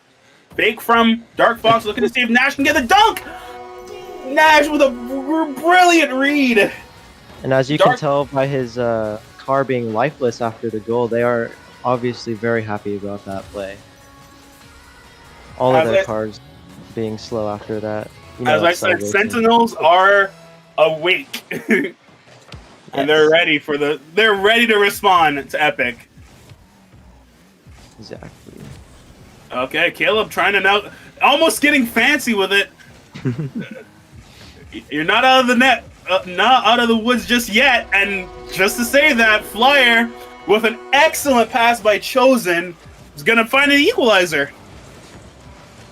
Fake from Dark Fox, looking to see if Nash can get the dunk. Nash with a brilliant read. And as you can tell by his car being lifeless after the goal, they are obviously very happy about that play. All of their cars being slow after that. You know, as I said, Sentinels are awake. And they're ready to respond to Epic. Exactly. Okay, Caleb trying to now, almost getting fancy with it. You're not out of the net, not out of the woods just yet. And just to say that, Flyer with an excellent pass by Chosen is gonna find an equalizer.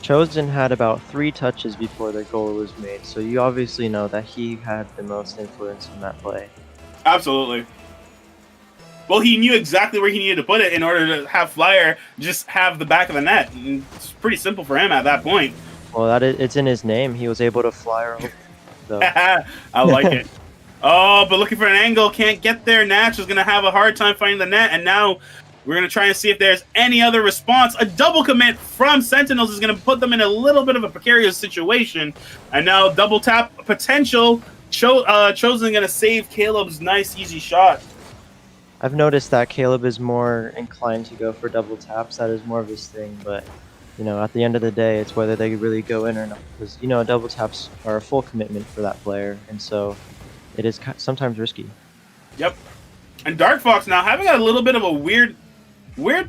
Chosen had about 3 touches before the goal was made, so you obviously know that he had the most influence in that play. Absolutely. Well, he knew exactly where he needed to put it in order to have Flyer just have the back of the net. And it's pretty simple for him at that point. Well, it's in his name. He was able to fly over. So. I like it. Oh, but looking for an angle, can't get there. Nash is going to have a hard time finding the net, and now we're going to try and see if there's any other response. A double commit from Sentinels is going to put them in a little bit of a precarious situation, and now double tap potential. Chosen going to save Caleb's nice, easy shot. I've noticed that Caleb is more inclined to go for double taps. That is more of his thing, but you know, at the end of the day, it's whether they really go in or not. Because you know, double taps are a full commitment for that player, and so it is sometimes risky. Yep. And Dark Fox now having a little bit of a weird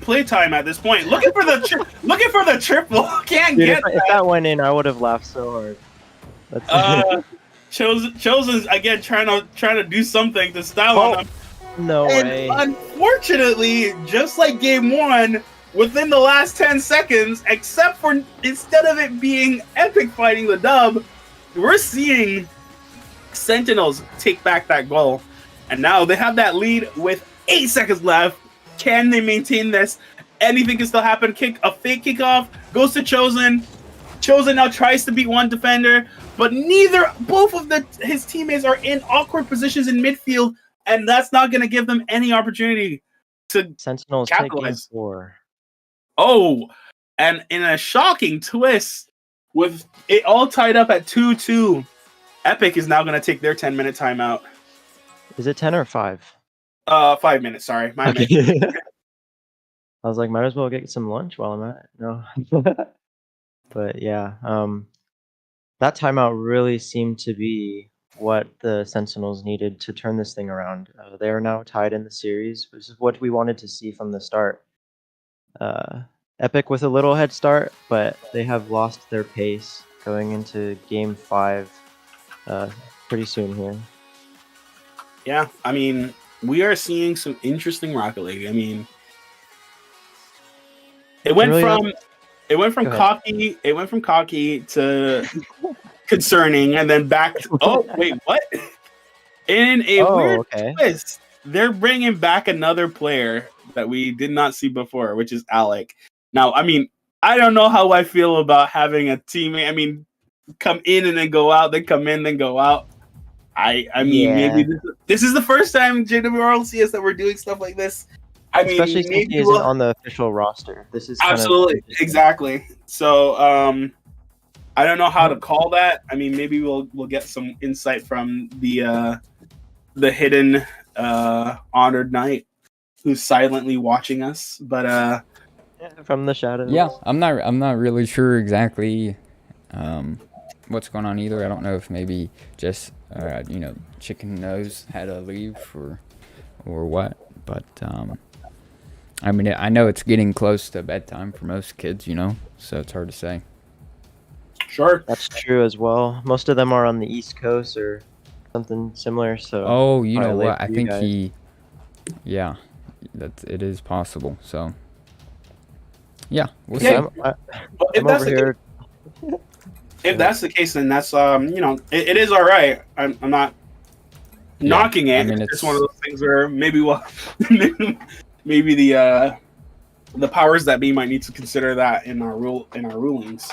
playtime at this point. Looking for the triple. Can't Dude, get if that went in, I would have laughed so hard. Chosen's again trying to do something to style on him. No way. Unfortunately, just like game 1, within the last 10 seconds, except for instead of it being Epic fighting the dub, we're seeing Sentinels take back that goal. And now they have that lead with 8 seconds left. Can they maintain this? Anything can still happen. A fake kickoff goes to Chosen. Chosen now tries to beat one defender, but both of his teammates are in awkward positions in midfield, and that's not going to give them any opportunity to Sentinels capitalize. Take game 4. Oh, and in a shocking twist, with it all tied up at 2-2, Epic is now going to take their 10-minute timeout. Is it 10 or 5? 5 minutes, sorry. My I was like, might as well get some lunch while I'm at it. No. But yeah, that timeout really seemed to be what the Sentinels needed to turn this thing around. They are now tied in the series, which is what we wanted to see from the start. Epic with a little head start, but they have lost their pace going into game 5 pretty soon here. Yeah, I mean, we are seeing some interesting Rocket League. I mean, it went from cocky to concerning, and then back to, oh wait, what? In a weird twist, they're bringing back another player that we did not see before, which is Alec. Now, I mean, I don't know how I feel about having a teammate. I mean, come in and then go out, then come in, then go out. I mean, maybe this is the first time JWRLCS that we're doing stuff like this. Especially since he isn't on the official roster. This is absolutely exactly. So I don't know how to call that. I mean, maybe we'll get some insight from the hidden honored knight who's silently watching us. But from the shadows. Yeah, I'm not really sure exactly what's going on either. I don't know if maybe just Chicken Nose had to leave for or what. But I mean, I know it's getting close to bedtime for most kids, so it's hard to say. Sure. That's true as well. Most of them are on the East Coast or something similar. So Oh, you know probably late what? I for you think guys. yeah, it is possible. So yeah, we'll Okay. see. Well, if I'm that's over the here. if that's the case, then that's it is all right. I'm not knocking it. I mean, it's just one of those things where maybe maybe the powers that be might need to consider that in our rulings.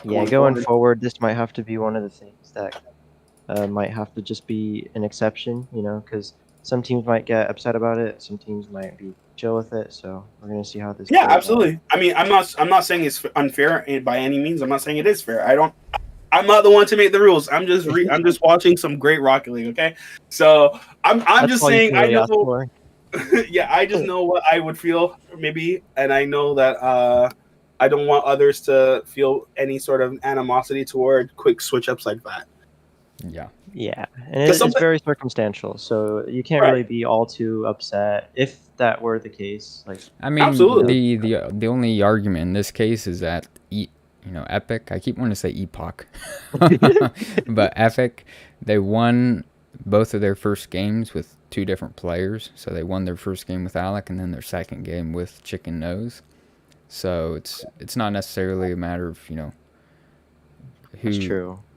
Yeah, going forward, this might have to be one of the things that might have to just be an exception, because some teams might get upset about it, some teams might be chill with it. So we're gonna see how this. Yeah, plays out. absolutely. I mean, I'm not saying it's unfair by any means. I'm not saying it is fair. I'm not the one to make the rules. I'm just watching some great Rocket League. Okay, so I'm That's just all you saying. can really ask for. Yeah, I just know what I would feel maybe, and I know that I don't want others to feel any sort of animosity toward quick switch ups like that. Yeah. Yeah, and it's very circumstantial, so you can't really be all too upset if that were the case. Like, I mean, absolutely. the only argument in this case is that Epic. I keep wanting to say Epoch, but Epic, they won both of their first games with two different players. So they won their first game with Alec, and then their second game with Chicken Nose. So it's not necessarily a matter of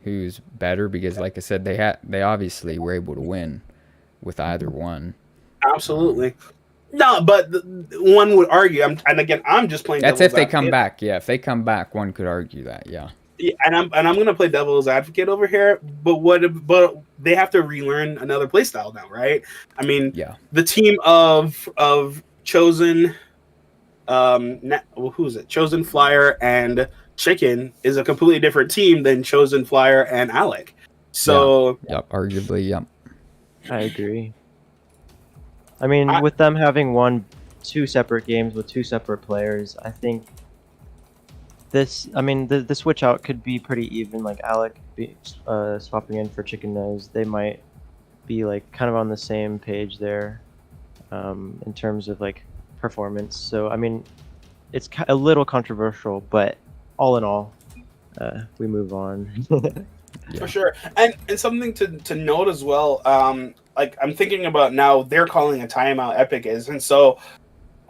who's better, because like I said, they obviously were able to win with either one. Absolutely. No, but one would argue, and again, I'm just playing. That's if they come back. Yeah, if they come back, one could argue that. Yeah. Yeah, and I'm gonna play devil's advocate over here. But they have to relearn another playstyle now, right? I mean, the team of Chosen, who is it? Chosen, Flyer, and Chicken is a completely different team than Chosen, Flyer, and Alec. So, arguably, I agree. I mean, with them having won two separate games with two separate players, I think the switch out could be pretty even. Like Alec swapping in for Chicken Nose, they might be like kind of on the same page there in terms of like performance. So I mean, it's a little controversial, but all in all, we move on. For sure, and something to note as well. Like I'm thinking about now, they're calling a timeout. Epic is, and so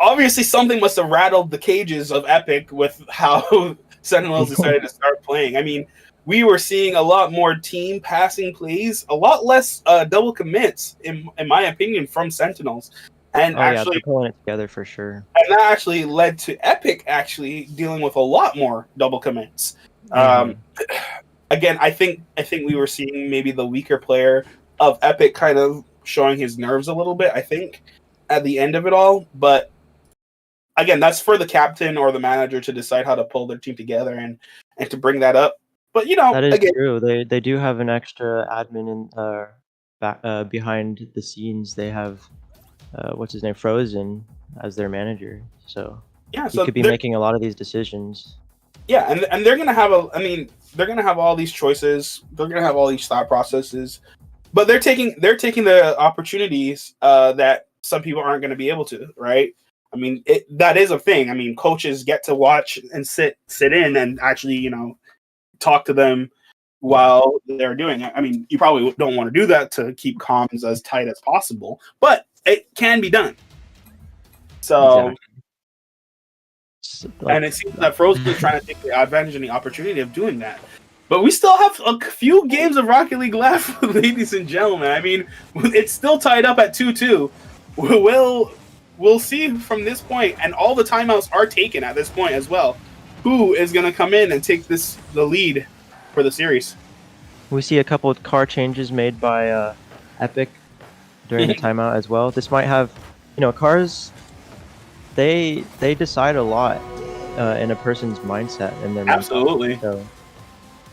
obviously something must have rattled the cages of Epic with how Sentinels decided to start playing. I mean, we were seeing a lot more team passing plays, a lot less double commits, in my opinion, from Sentinels. And actually, they're pulling it together for sure. And that actually led to Epic actually dealing with a lot more double commits. Again, I think we were seeing maybe the weaker player of Epic kind of showing his nerves a little bit, I think, at the end of it all. But again, that's for the captain or the manager to decide how to pull their team together and to bring that up. But that is true. They do have an extra admin in behind the scenes. They have what's his name, Frozen, as their manager. So he could be making a lot of these decisions. Yeah, and they're gonna have they're gonna have all these choices. They're gonna have all these thought processes, but they're taking the opportunities that some people aren't going to be able to. Right? I mean, that is a thing. I mean, coaches get to watch and sit in and actually talk to them while they're doing it. I mean, you probably don't want to do that to keep comms as tight as possible, but it can be done. So. Exactly. And it seems that Frozen is trying to take the advantage and the opportunity of doing that. But we still have a few games of Rocket League left, ladies and gentlemen. I mean, it's still tied up at 2-2. We'll see from this point, and all the timeouts are taken at this point as well. Who is going to come in and take the lead for the series? We see a couple of car changes made by Epic during the timeout as well. This might have, cars. They decide a lot in a person's mindset and their absolutely. So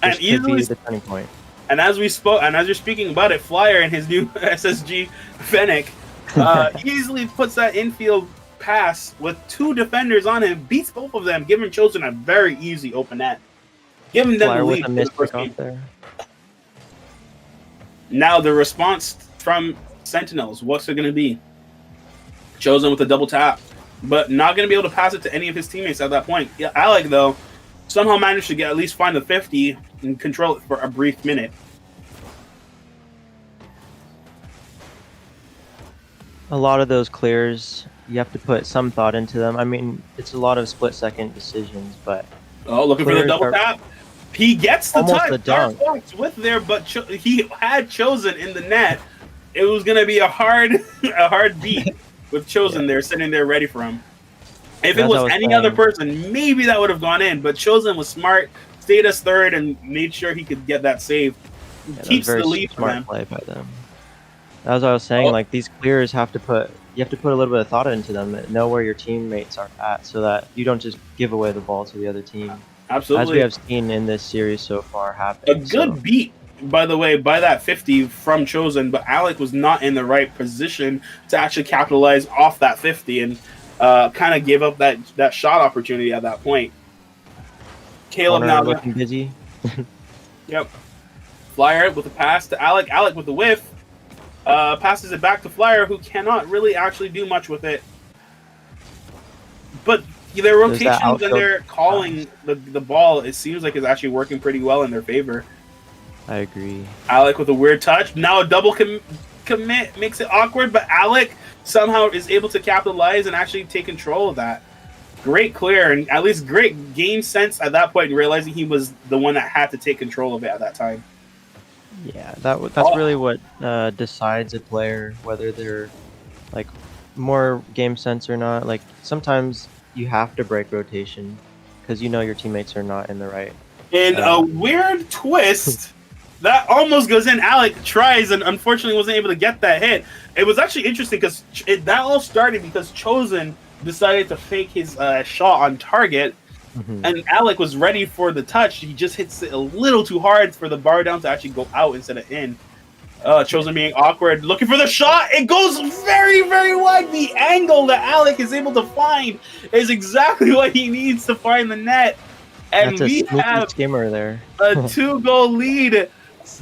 and easily be the turning point. And as you're speaking about it, Flyer and his new SSG Fennec easily puts that infield pass with two defenders on him, beats both of them, giving Chosen a very easy open net, giving them the lead. With a missed off there. Now the response from Sentinels, what's it going to be? Chosen with a double tap, but not going to be able to pass it to any of his teammates at that point. Yeah, Alec, though, somehow managed to at least find the 50 and control it for a brief minute. A lot of those clears, you have to put some thought into them. I mean, it's a lot of split-second decisions, but Oh, looking for the clears double are tap. He gets the almost touch. a dunk. Dark Fox with there, but he had Chosen in the net. It was going to be a hard beat with Chosen there, sitting there ready for him. If it As I was was any saying. other person, maybe that would have gone in. But Chosen was smart, stayed as third, and made sure he could get that save. Yeah, that was Keeps very the lead for smart them. play by them. As I was saying, Oh. like these clears you have to put a little bit of thought into them, know where your teammates are at, so that you don't just give away the ball to the other team. As Absolutely. we have seen in this series so far happen. A good beat, by the way, by that 50 from Chosen, but Alec was not in the right position to actually capitalize off that 50 and kind of gave up that shot opportunity at that point. Caleb Connor now looking busy. Yep. Flyer with a pass to Alec. Alec with the whiff. Passes it back to Flyer, who cannot really actually do much with it. But their There's that rotations and outfield their calling the ball, it seems like is actually working pretty well in their favor. I agree. Alec with a weird touch. Now a double commit makes it awkward, but Alec somehow is able to capitalize and actually take control of that. Great clear, and at least great game sense at that point, realizing he was the one that had to take control of it at that time. Yeah, that's Oh. really what decides a player, whether they're like more game sense or not. Like sometimes you have to break rotation because you know your teammates are not in the right. In a weird twist, that almost goes in. Alec tries and unfortunately wasn't able to get that hit. It was actually interesting because that all started because Chosen decided to fake his shot on target, and Alec was ready for the touch. He just hits it a little too hard for the bar down to actually go out instead of in. Chosen being awkward, looking for the shot. It goes very, very wide. The angle that Alec is able to find is exactly what he needs to find the net. And That's a we sneaky have skimmer there. a 2-goal lead.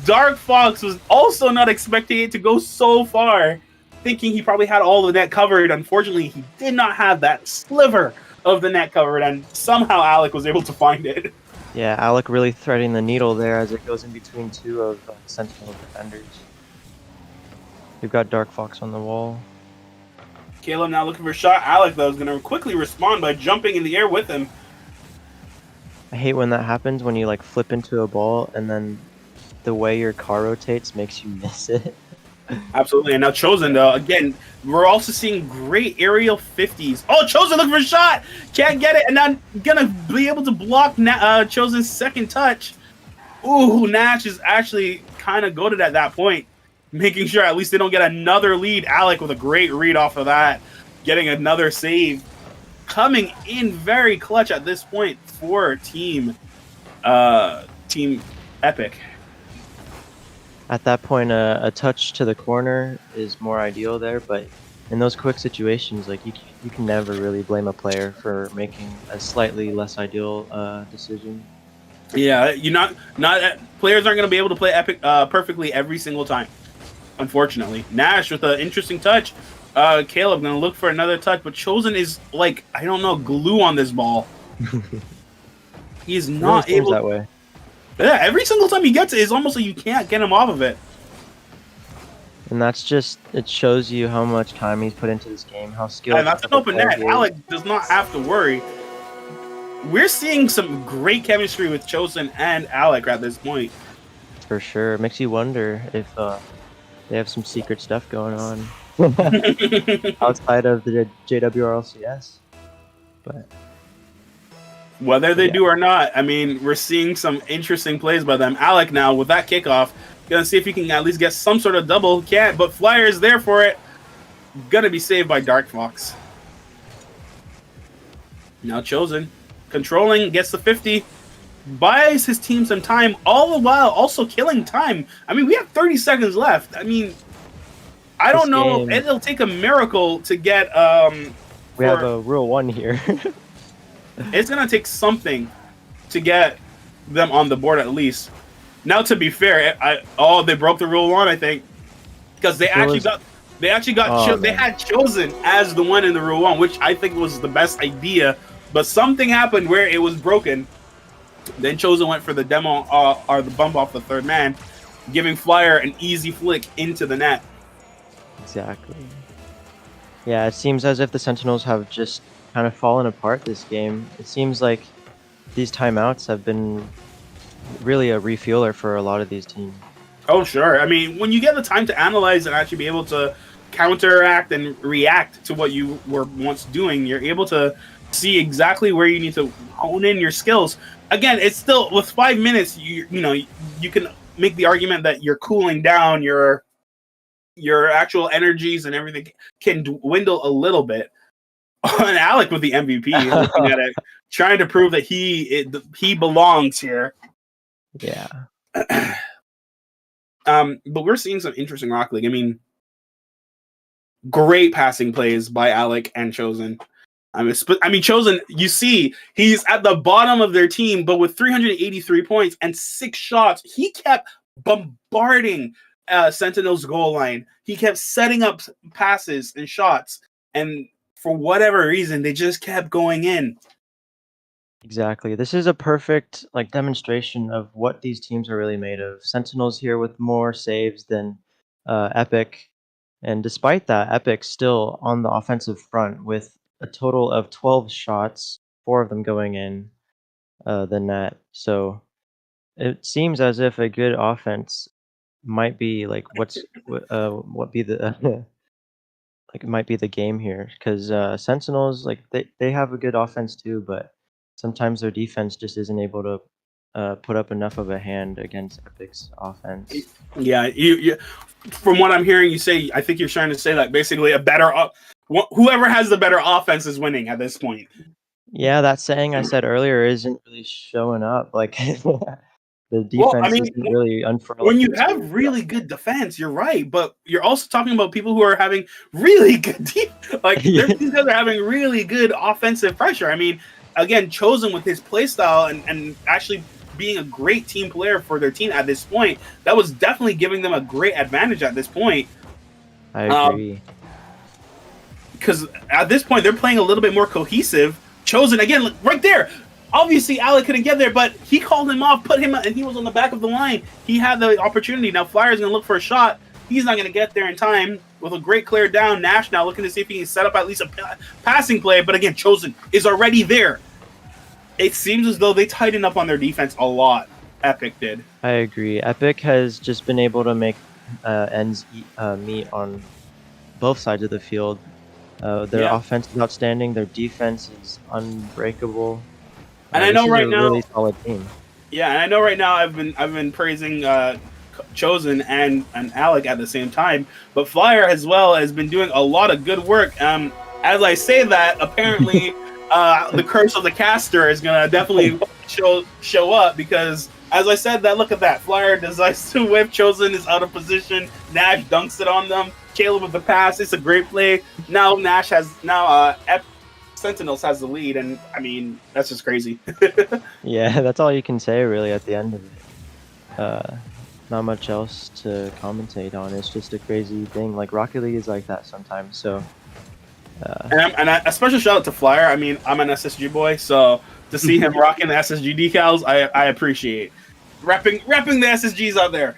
Dark Fox was also not expecting it to go so far, thinking he probably had all the net covered. Unfortunately, he did not have that sliver of the net covered, and somehow Alec was able to find it. Yeah, Alec really threading the needle there as it goes in between two of Sentinel defenders. We've got Dark Fox on the wall. Caleb now looking for a shot. Alec, though, is going to quickly respond by jumping in the air with him. I hate when that happens, when you like flip into a ball and then the way your car rotates makes you miss it. Absolutely. And now Chosen, though, again, we're also seeing great aerial 50s. Oh, Chosen looking for a shot. Can't get it. And now going to be able to block Chosen's second touch. Ooh, Nash is actually kind of goated at that point, making sure at least they don't get another lead. Alec with a great read off of that, getting another save. Coming in very clutch at this point for Team Epic. At that point, a touch to the corner is more ideal there, but in those quick situations, like you can never really blame a player for making a slightly less ideal decision. Yeah, you're not players aren't going to be able to play Epic perfectly every single time. Unfortunately, Nash with an interesting touch. Caleb going to look for another touch, but Chosen is like, I don't know, glue on this ball. He's not It really seems able. that way. Yeah, every single time he gets it, it's almost like you can't get him off of it. And that's just, it shows you how much time he's put into this game, how skilled. And that's an the open player net. is. Alec does not have to worry. We're seeing some great chemistry with Chosen and Alec at this point. For sure. It makes you wonder if they have some secret stuff going on outside of the JWRLCS. But Whether they Yeah. do or not, I mean, we're seeing some interesting plays by them. Alec now with that kickoff, gonna see if he can at least get some sort of double. Can't, but Flyer is there for it. Gonna be saved by Dark Fox. Now Chosen, controlling, gets the 50, buys his team some time, all the while also killing time. I mean, we have 30 seconds left. I mean, I don't This know. game- It'll take a miracle to get. we have a rule 1 here. It's gonna take something to get them on the board at least. Now, to be fair, they broke the rule 1, I think, because they There actually was- got They actually got they man. had Chosen as the one in the row one, which I think was the best idea. But something happened where it was broken. Then Chosen went for the demo or the bump off the third man, giving Flyer an easy flick into the net. Exactly. Yeah, it seems as if the Sentinels have just kind of fallen apart this game. It seems like these timeouts have been really a refueler for a lot of these teams. Oh, sure. I mean, when you get the time to analyze and actually be able to counteract and react to what you were once doing, you're able to see exactly where you need to hone in your skills. Again, it's still with 5 minutes. You know you can make the argument that you're cooling down, your actual energies and everything can dwindle a little bit. And Alec with the MVP, looking at it, trying to prove that he belongs here. Yeah. But we're seeing some interesting Rocket League. I mean, great passing plays by Alec and Chosen. I mean, Chosen, you see, he's at the bottom of their team, but with 383 points and 6 shots, he kept bombarding Sentinel's goal line. He kept setting up passes and shots, and for whatever reason, they just kept going in. Exactly. This is a perfect demonstration of what these teams are really made of. Sentinels here with more saves than Epic, and despite that, Epic's still on the offensive front with a total of 12 shots, 4 of them going in the net. So it seems as if a good offense might be what be the it might be the game here, because Sentinels they have a good offense too, but sometimes their defense just isn't able to put up enough of a hand against Epic's offense. Yeah, you from what I'm hearing you say, I think you're trying to say that basically a better whoever has the better offense is winning at this point. Yeah, that saying I said earlier isn't really showing up. The defense isn't really unfurling. When you have really good defense, you're right, but you're also talking about people who are having really good these guys are having really good offensive pressure. I mean, again, Chosen with his play style and actually being a great team player for their team at this point, that was definitely giving them a great advantage at this point. I agree. Because at this point, they're playing a little bit more cohesive. Chosen, again, look, right there. Obviously, Alec couldn't get there, but he called him off, put him, and he was on the back of the line. He had the opportunity. Now, Flyer's going to look for a shot. He's not going to get there in time. With a great clear down, Nash now looking to see if he can set up at least a passing play. But again, Chosen is already there. It seems as though they tightened up on their defense a lot. Epic did. I agree. Epic has just been able to make ends meet on both sides of the field. Their offense is outstanding. Their defense is unbreakable. And I know right now, really solid team. Yeah, and I know right now I've been praising Chosen and Alec at the same time, but Flyer as well has been doing a lot of good work. As I say that, apparently the curse of the caster is gonna definitely show up, because as I said that, look at that, Flyer decides to whip, Chosen is out of position, Nash dunks it on them, Caleb with the pass, it's a great play. Now Nash has Sentinels has the lead, and I mean, that's just crazy. Yeah, that's all you can say really at the end of it. Not much else to commentate on. It's just a crazy thing. Rocket League is like that sometimes. So, and a special shout out to Flyer. I mean, I'm an SSG boy, so to see him rocking the SSG decals, I appreciate. Repping the SSGs out there.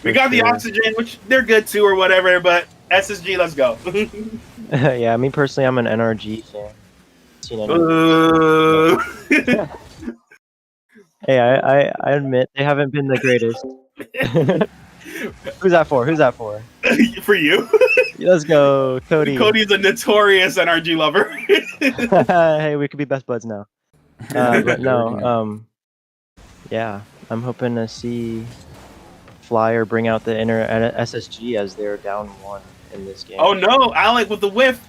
We got the Oxygen, which they're good too, or whatever, but SSG, let's go. Yeah, me personally, I'm an NRG fan. Hey, I admit they haven't been the greatest. Who's that for? For you. Let's go, Cody. Cody's a notorious NRG lover. Hey, we could be best buds now. But no, yeah, I'm hoping to see Flyer bring out the inner SSG as they're down 1 in this game. Oh no, Alec with the whiff.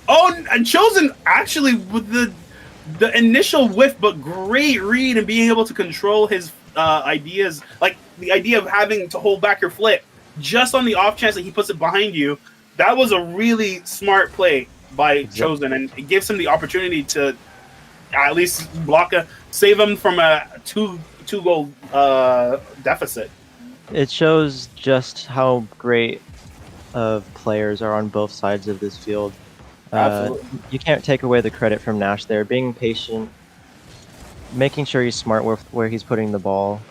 And Chosen actually with the initial whiff, but great read and being able to control his ideas, like the idea of having to hold back your flip just on the off chance that he puts it behind you. That was a really smart play by Chosen, and it gives him the opportunity to at least save him from a two goal deficit. It shows just how great of players are on both sides of this field. Absolutely. You can't take away the credit from Nash there. Being patient, making sure he's smart where he's putting the ball.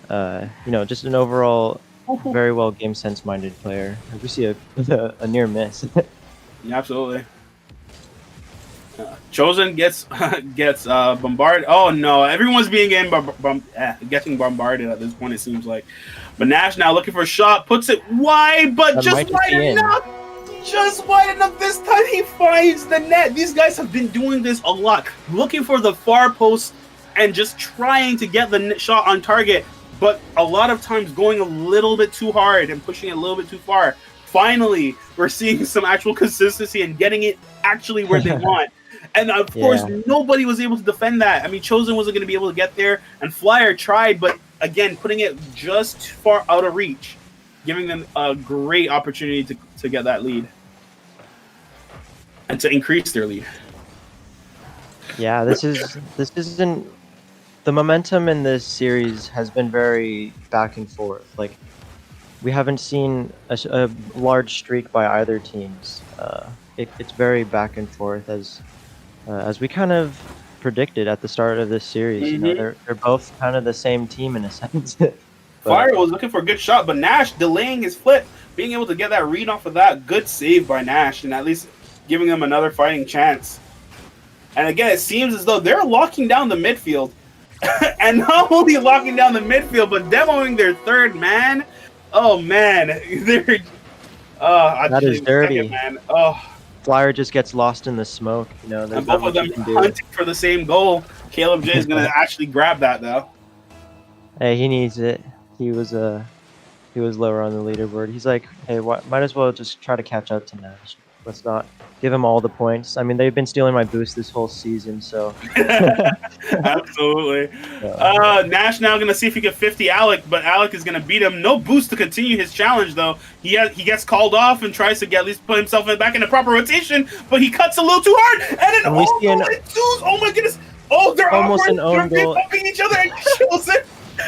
Just an overall very well game sense minded player. We see a near miss. Yeah, absolutely. Chosen gets bombarded. Oh no! Everyone's being getting bombarded at this point. It seems like, but Nash now looking for a shot, puts it wide, but That just might wide be in. enough. Just wide enough. This time he finds the net. These guys have been doing this a lot, looking for the far post and just trying to get the shot on target, but a lot of times going a little bit too hard and pushing it a little bit too far. Finally, we're seeing some actual consistency and getting it actually where they want. And of course, nobody was able to defend that. I mean, Chosen wasn't going to be able to get there, and Flyer tried, but again, putting it just far out of reach, giving them a great opportunity to get that lead and to increase their lead. Yeah, this isn't the momentum in this series has been very back and forth. Like, we haven't seen a large streak by either teams. It's very back and forth as we kind of predicted at the start of this series. You know, they're both kind of the same team in a sense. Flyer was looking for a good shot, but Nash delaying his flip, being able to get that read off of that, good save by Nash, and at least giving them another fighting chance. And again, it seems as though they're locking down the midfield. And not only locking down the midfield, but demoing their third man. Oh, man. That is dirty. Man. Oh. Flyer just gets lost in the smoke. You know, there's And not both of much them you can do. hunting for the same goal. Caleb J is going to actually grab that, though. Hey, he needs it. He was lower on the leaderboard. He's like, hey, might as well just try to catch up to Nash. Let's not give him all the points. I mean, they've been stealing my boost this whole season, so. Absolutely. Nash now going to see if he can 50 Alec, but Alec is going to beat him. No boost to continue his challenge, though. He gets called off and tries to at least put himself back in the proper rotation, but he cuts a little too hard. And then, oh my goodness. Oh, they're almost awkward. an own They're goal. bumping each other, and Chosen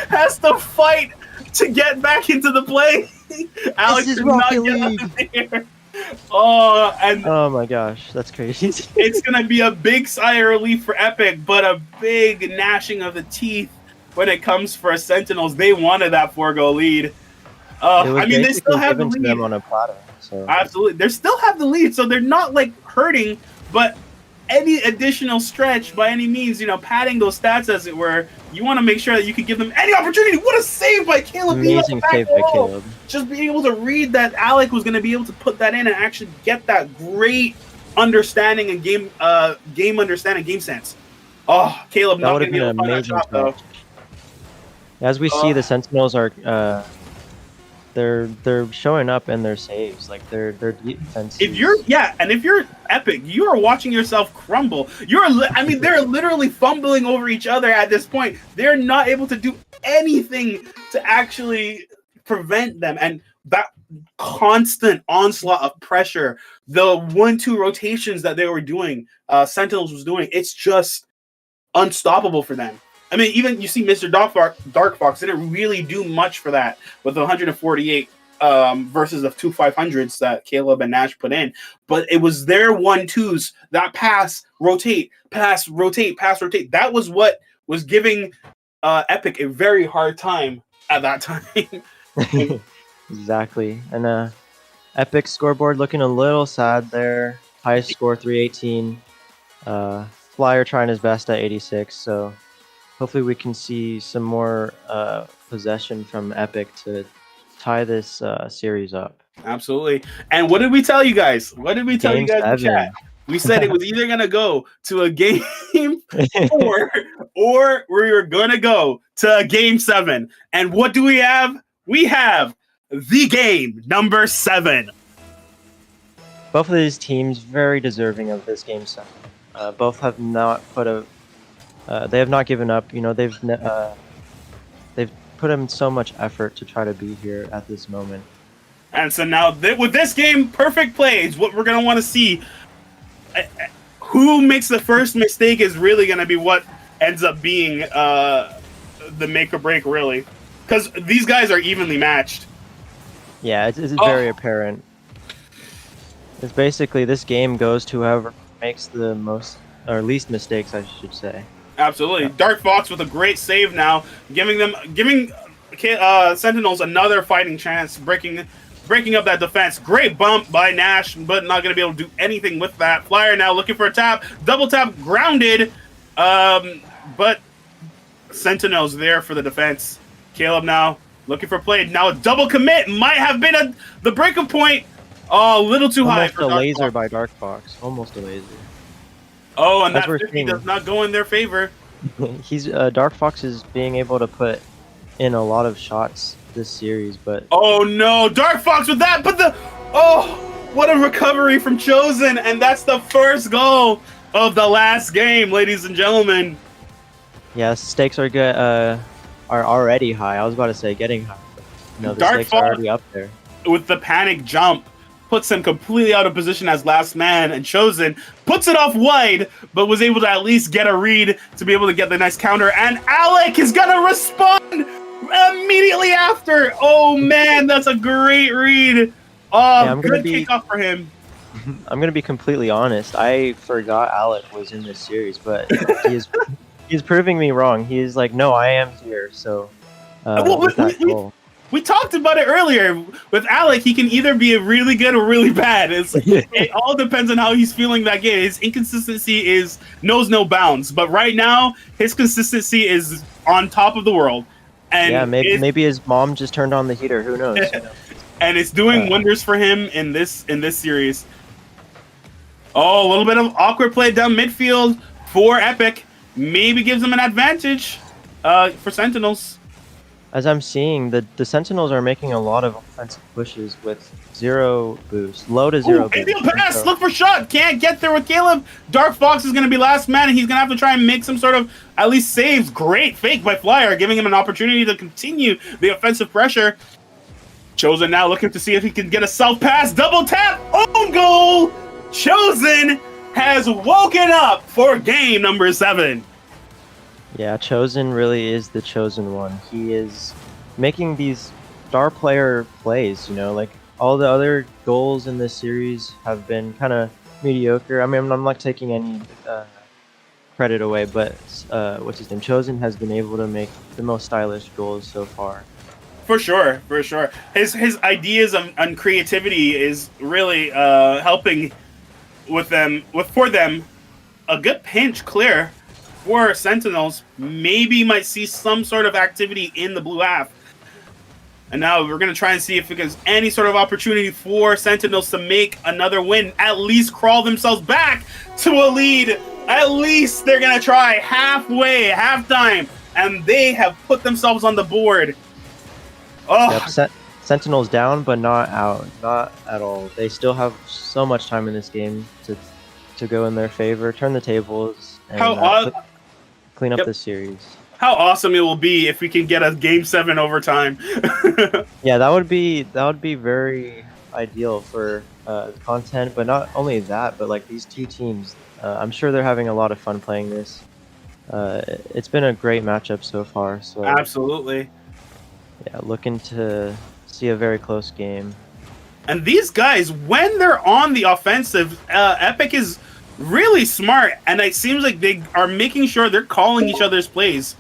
has to fight to get back into the play. Alex is did not Rocket get League. out of there. Oh my gosh, that's crazy. It's gonna be a big sigh of relief for Epic, but a big gnashing of the teeth when it comes for Sentinels. They wanted that 4-goal lead. I mean, they still have the given to lead. them on a platter, so. Absolutely, they still have the lead, so they're not like hurting, but any additional stretch by any means, you know, padding those stats as it were, you want to make sure that you can give them any opportunity. What a save by Caleb! Amazing save by Caleb. Just being able to read that Alec was going to be able to put that in and actually get that great understanding and game understanding, game sense. Oh, Caleb That not would going have to be been able an to find that amazing shot, though. As we see, the Sentinels are they're showing up in their saves, like their defense. If you're Epic, you are watching yourself crumble. They're literally fumbling over each other at this point. They're not able to do anything to actually prevent them, and that constant onslaught of pressure, the 1-2 rotations that they were doing, Sentinels was doing, it's just unstoppable for them. I mean, even you see Mr. Dark Fox didn't really do much for that with the 148 versus the 2 500s that Caleb and Nash put in. But it was their 1-2s, that pass, rotate, pass, rotate, pass, rotate. That was what was giving Epic a very hard time at that time. Exactly. And Epic scoreboard looking a little sad there. Highest score 318. Flyer trying his best at 86, so hopefully we can see some more possession from Epic to tie this series up. Absolutely. And what did we tell you guys? What did we tell Game you guys in the 7. chat? We said it was either going to go to a game 4 or we were going to go to a game 7. And what do we have? We have the game number 7. Both of these teams very deserving of this game 7. Both have not they have not given up. You know, they've put in so much effort to try to be here at this moment. And so now with this game, perfect plays, what we're going to want to see, who makes the first mistake is really going to be what ends up being the make or break, really. Because these guys are evenly matched. Yeah, it's very apparent. It's basically this game goes to whoever makes the most or least mistakes, I should say. Absolutely. Yeah. Dark Fox with a great save now, giving Sentinels another fighting chance, breaking up that defense. Great bump by Nash, but not going to be able to do anything with that. Flyer now looking for a tap. Double tap grounded, but Sentinels there for the defense. Caleb now looking for play. Now a double commit might have been the breakup point. Oh, a little too high Almost for a Dark laser Fox. by Dark Fox. Almost a laser. Oh, and As that we're 50 seeing. does not go in their favor. He's Dark Fox is being able to put in a lot of shots this series, but Oh no, Dark Fox with that, but what a recovery from Chosen, and that's the first goal of the last game, ladies and gentlemen. yeah, stakes are good. Are already high. I was about to say getting high. But, the Dark stakes Fox- are already up there. With the panic jump, puts him completely out of position as last man, and Chosen puts it off wide, but was able to at least get a read to be able to get the nice counter, and Alec is gonna respond immediately after. Oh man, that's a great read. Yeah, I'm gonna Good be- kickoff for him. I'm gonna be completely honest. I forgot Alec was in this series, but he's proving me wrong. He's like, no, I am here. So Well, with that goal. We talked about it earlier. With Alec, he can either be really good or really bad. It all depends on how he's feeling that game. His inconsistency knows no bounds. But right now, his consistency is on top of the world. And Yeah, maybe his mom just turned on the heater. Who knows? and it's doing wonders for him in this series. Oh, a little bit of awkward play down midfield for Epic. Maybe gives him an advantage for Sentinels. As I'm seeing, the Sentinels are making a lot of offensive pushes with zero boost, low to zero boost. Ideal pass, So- look for shot. Can't get there with Caleb. Dark Fox is going to be last man, and he's going to have to try and make some sort of at least saves. Great fake by Flyer, giving him an opportunity to continue the offensive pressure. Chosen now looking to see if he can get a self pass. Double tap, own goal. Chosen has woken up for game number 7. Yeah, Chosen really is the chosen one. He is making these star player plays, like all the other goals in this series have been kind of mediocre. I mean, I'm not taking any credit away, but what's his name? Chosen has been able to make the most stylish goals so far. For sure. His ideas on creativity is really helping with them. For them, a good pinch clear for Sentinels. Maybe might see some sort of activity in the blue half. And now we're going to try and see if there's any sort of opportunity for Sentinels to make another win. At least crawl themselves back to a lead. At least they're going to try halftime. And they have put themselves on the board. Oh, Yep, Sentinels down, but not out. Not at all. They still have so much time in this game to go in their favor, turn the tables, and clean up Yep. this series. how awesome it will be if we can get a Game 7 overtime. Yeah, that would be very ideal for content, but not only that, but like these two teams, I'm sure they're having a lot of fun playing this. It's been a great matchup so far. So Absolutely. yeah, looking to see a very close game. And these guys, when they're on the offensive, Epic is really smart, and it seems like they are making sure they're calling each other's plays.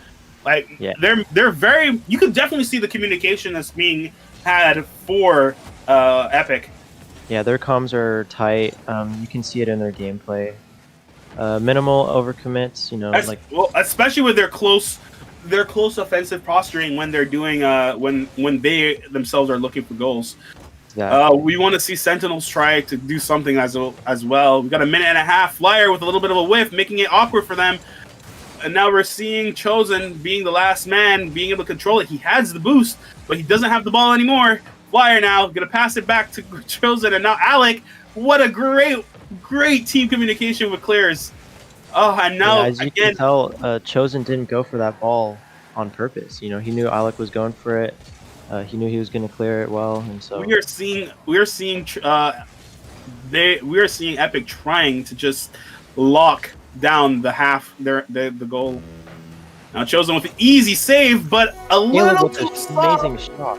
Like Yeah. they're very. You can definitely see the communication that's being had for Epic. Yeah, their comms are tight. You can see it in their gameplay. Minimal overcommits, Especially with their close offensive posturing when they're doing when they themselves are looking for goals. Yeah. We want to see Sentinels try to do something as well. We've got a minute and a half. Flyer with a little bit of a whiff, making it awkward for them. And now we're seeing Chosen being the last man, being able to control it. He has the boost, but he doesn't have the ball anymore. Flyer now going to pass it back to Chosen, and now Alec. What a great team communication with clears. Oh, and now as you can tell, Chosen didn't go for that ball on purpose. He knew Alec was going for it. He knew he was going to clear it well, and so we are seeing Epic trying to just lock down the goal. Now Chosen with an easy save, but a Caleb little with too an soft. amazing shot.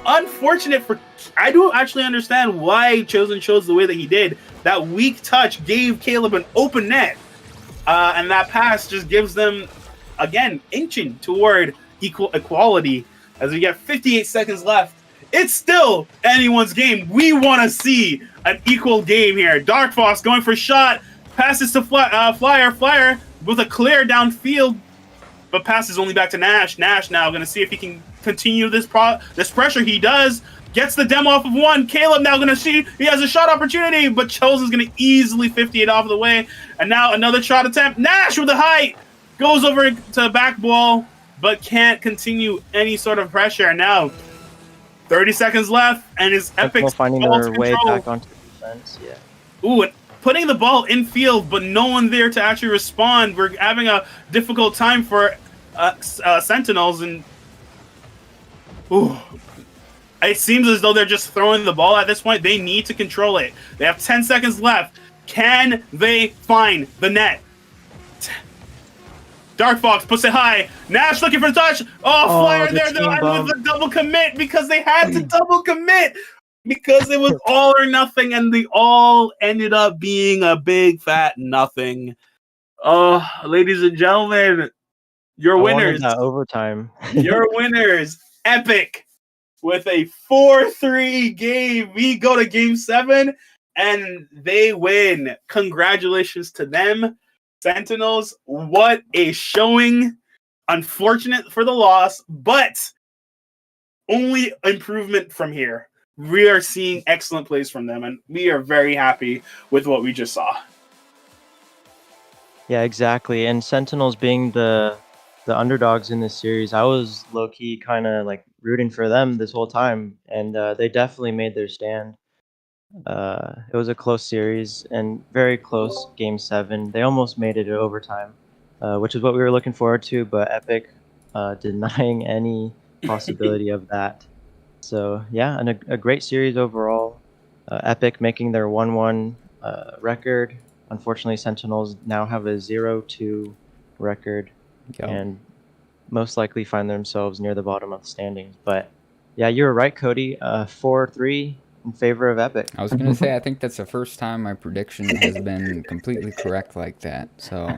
unfortunate for. I don't actually understand why Chosen chose the way that he did. That weak touch gave Caleb an open net, and that pass just gives them again inching toward equality as we get 58 seconds left. It's still anyone's game. We want to see an equal game here. Dark Fox going for a shot, passes to Flyer with a clear downfield, but passes only back to Nash. Nash now going to see if he can continue this pressure. He does. Gets the demo off of one. Caleb now going to see he has a shot opportunity, but Chosen's going to easily 58 off of the way. And now another shot attempt. Nash with the height goes over to back ball, but can't continue any sort of pressure. And now 30 seconds left, and his Epic finding their way back onto the defense. Yeah. Ooh, and putting the ball in field, but no one there to actually respond. We're having a difficult time for Sentinels, and ooh, it seems as though they're just throwing the ball at this point. They need to control it. They have 10 seconds left. Can they find the net? Dark Fox puts it high. Nash looking for the touch. Flyer there with the double commit because they had to double commit because it was all or nothing, and they all ended up being a big fat nothing. Oh, ladies and gentlemen, your winners. That overtime. Your winners, Epic, with a 4-3 game. We go to game 7, and they win. Congratulations to them. Sentinels, what a showing. Unfortunate for the loss, but only improvement from here. We are seeing excellent plays from them, and we are very happy with what we just saw. Yeah, exactly. And Sentinels being the underdogs in this series, I was low-key kind of like rooting for them this whole time, and they definitely made their stand. It was a close series and very close game 7. They almost made it to overtime, which is what we were looking forward to, but Epic denying any possibility of that. So yeah, and a great series overall. Epic making their 1-1 record. Unfortunately, Sentinels now have a 0-2 record and most likely find themselves near the bottom of the standings. But yeah, you were right, Cody. 4-3 in favor of Epic. I was going to say, I think that's the first time my prediction has been completely correct like that. So,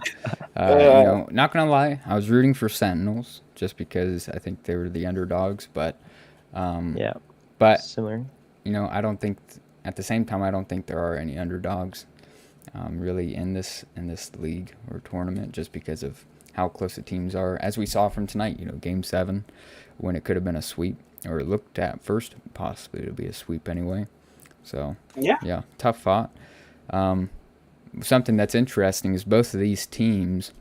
not going to lie, I was rooting for Sentinels just because I think they were the underdogs. But, but similar. I don't think, at the same time, I don't think there are any underdogs really in this league or tournament just because of how close the teams are. As we saw from tonight, game 7, when it could have been a sweep. Or looked at first, possibly to be a sweep anyway. So, yeah, tough fought. Something that's interesting is both of these teams.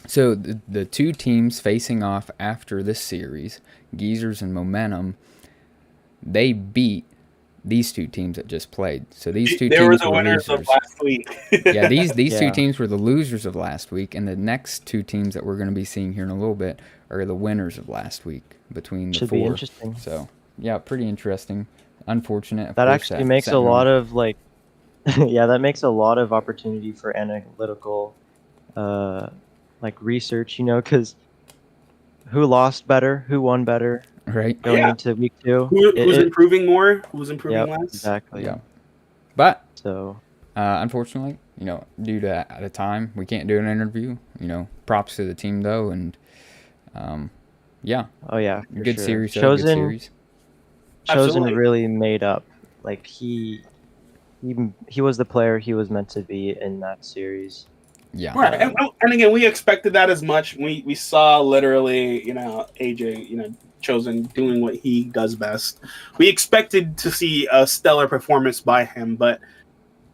So, the two teams facing off after this series, Geezers and Momentum, they beat these two teams that just played. So, these two teams were the winners losers of last week. Yeah, these two teams were the losers of last week, and the next two teams that we're going to be seeing here in a little bit are the winners of last week between the 4. Be interesting. So, yeah, pretty interesting. Unfortunate. That actually makes a lot of that makes a lot of opportunity for analytical research, because who lost better, who won better, right? Going into week 2. Who's improving more? Who's improving less? Exactly. Yeah. But so unfortunately, due to the time, we can't do an interview. Props to the team though, and Oh yeah. Good series. Chosen. Good series. Chosen Absolutely. really made up. Like he was the player he was meant to be in that series. Yeah. Right. And again, we expected that as much. We saw literally, AJ, Chosen doing what he does best. We expected to see a stellar performance by him, but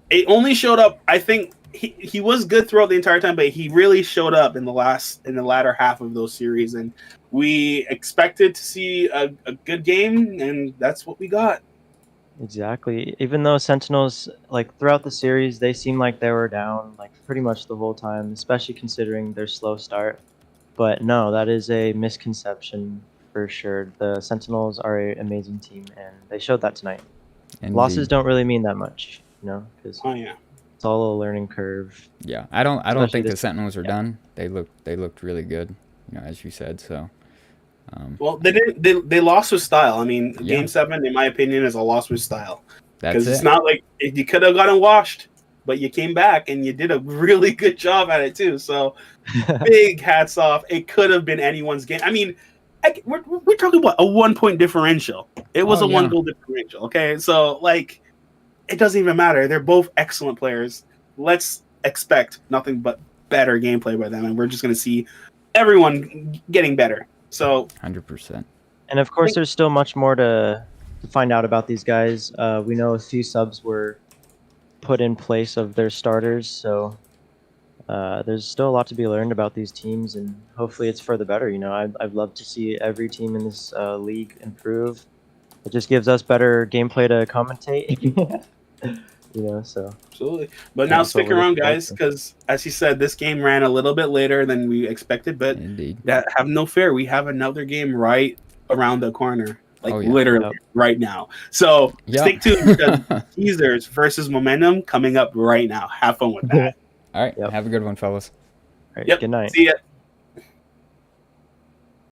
it only showed up. I think he was good throughout the entire time, but he really showed up in the latter half of those series, and we expected to see a good game, and that's what we got. Exactly. Even though Sentinels, throughout the series, they seemed like they were down, pretty much the whole time, especially considering their slow start. But no, that is a misconception for sure. The Sentinels are an amazing team, and they showed that tonight. Indeed. Losses don't really mean that much, because it's all a learning curve. Yeah, I don't think the this- Sentinels are done. They looked really good, as you said. So, Well, they didn't. They lost with style. I mean, Yeah. Game 7, in my opinion, is a loss with style. That's Because it's it. not like you could have gotten washed, but you came back and you did a really good job at it too. So big hats off. It could have been anyone's game. I mean, we're talking about a 1 point differential. It was Oh, a yeah. 1 goal differential. Okay, so like, it doesn't even matter. They're both excellent players. Let's expect nothing but better gameplay by them, and we're just going to see everyone getting better. So 100%. And of course, there's still much more to find out about these guys. We know a few subs were put in place of their starters, so there's still a lot to be learned about these teams, and hopefully it's for the better. You know, I'd love to see every team in this league improve. It just gives us better gameplay to commentate. You know, so absolutely. But Yeah, now that's what stick we're around, looking forward guys, to. because as you said, this game ran a little bit later than we expected. But Indeed. have no fear, we have another game right around the corner, like Oh, yeah. literally Yep. right now. So Yeah. stick tuned because teasers versus momentum coming up right now. Have fun with that. All right. Yep. Have a good one, fellas. All right, Yep. good night. See ya.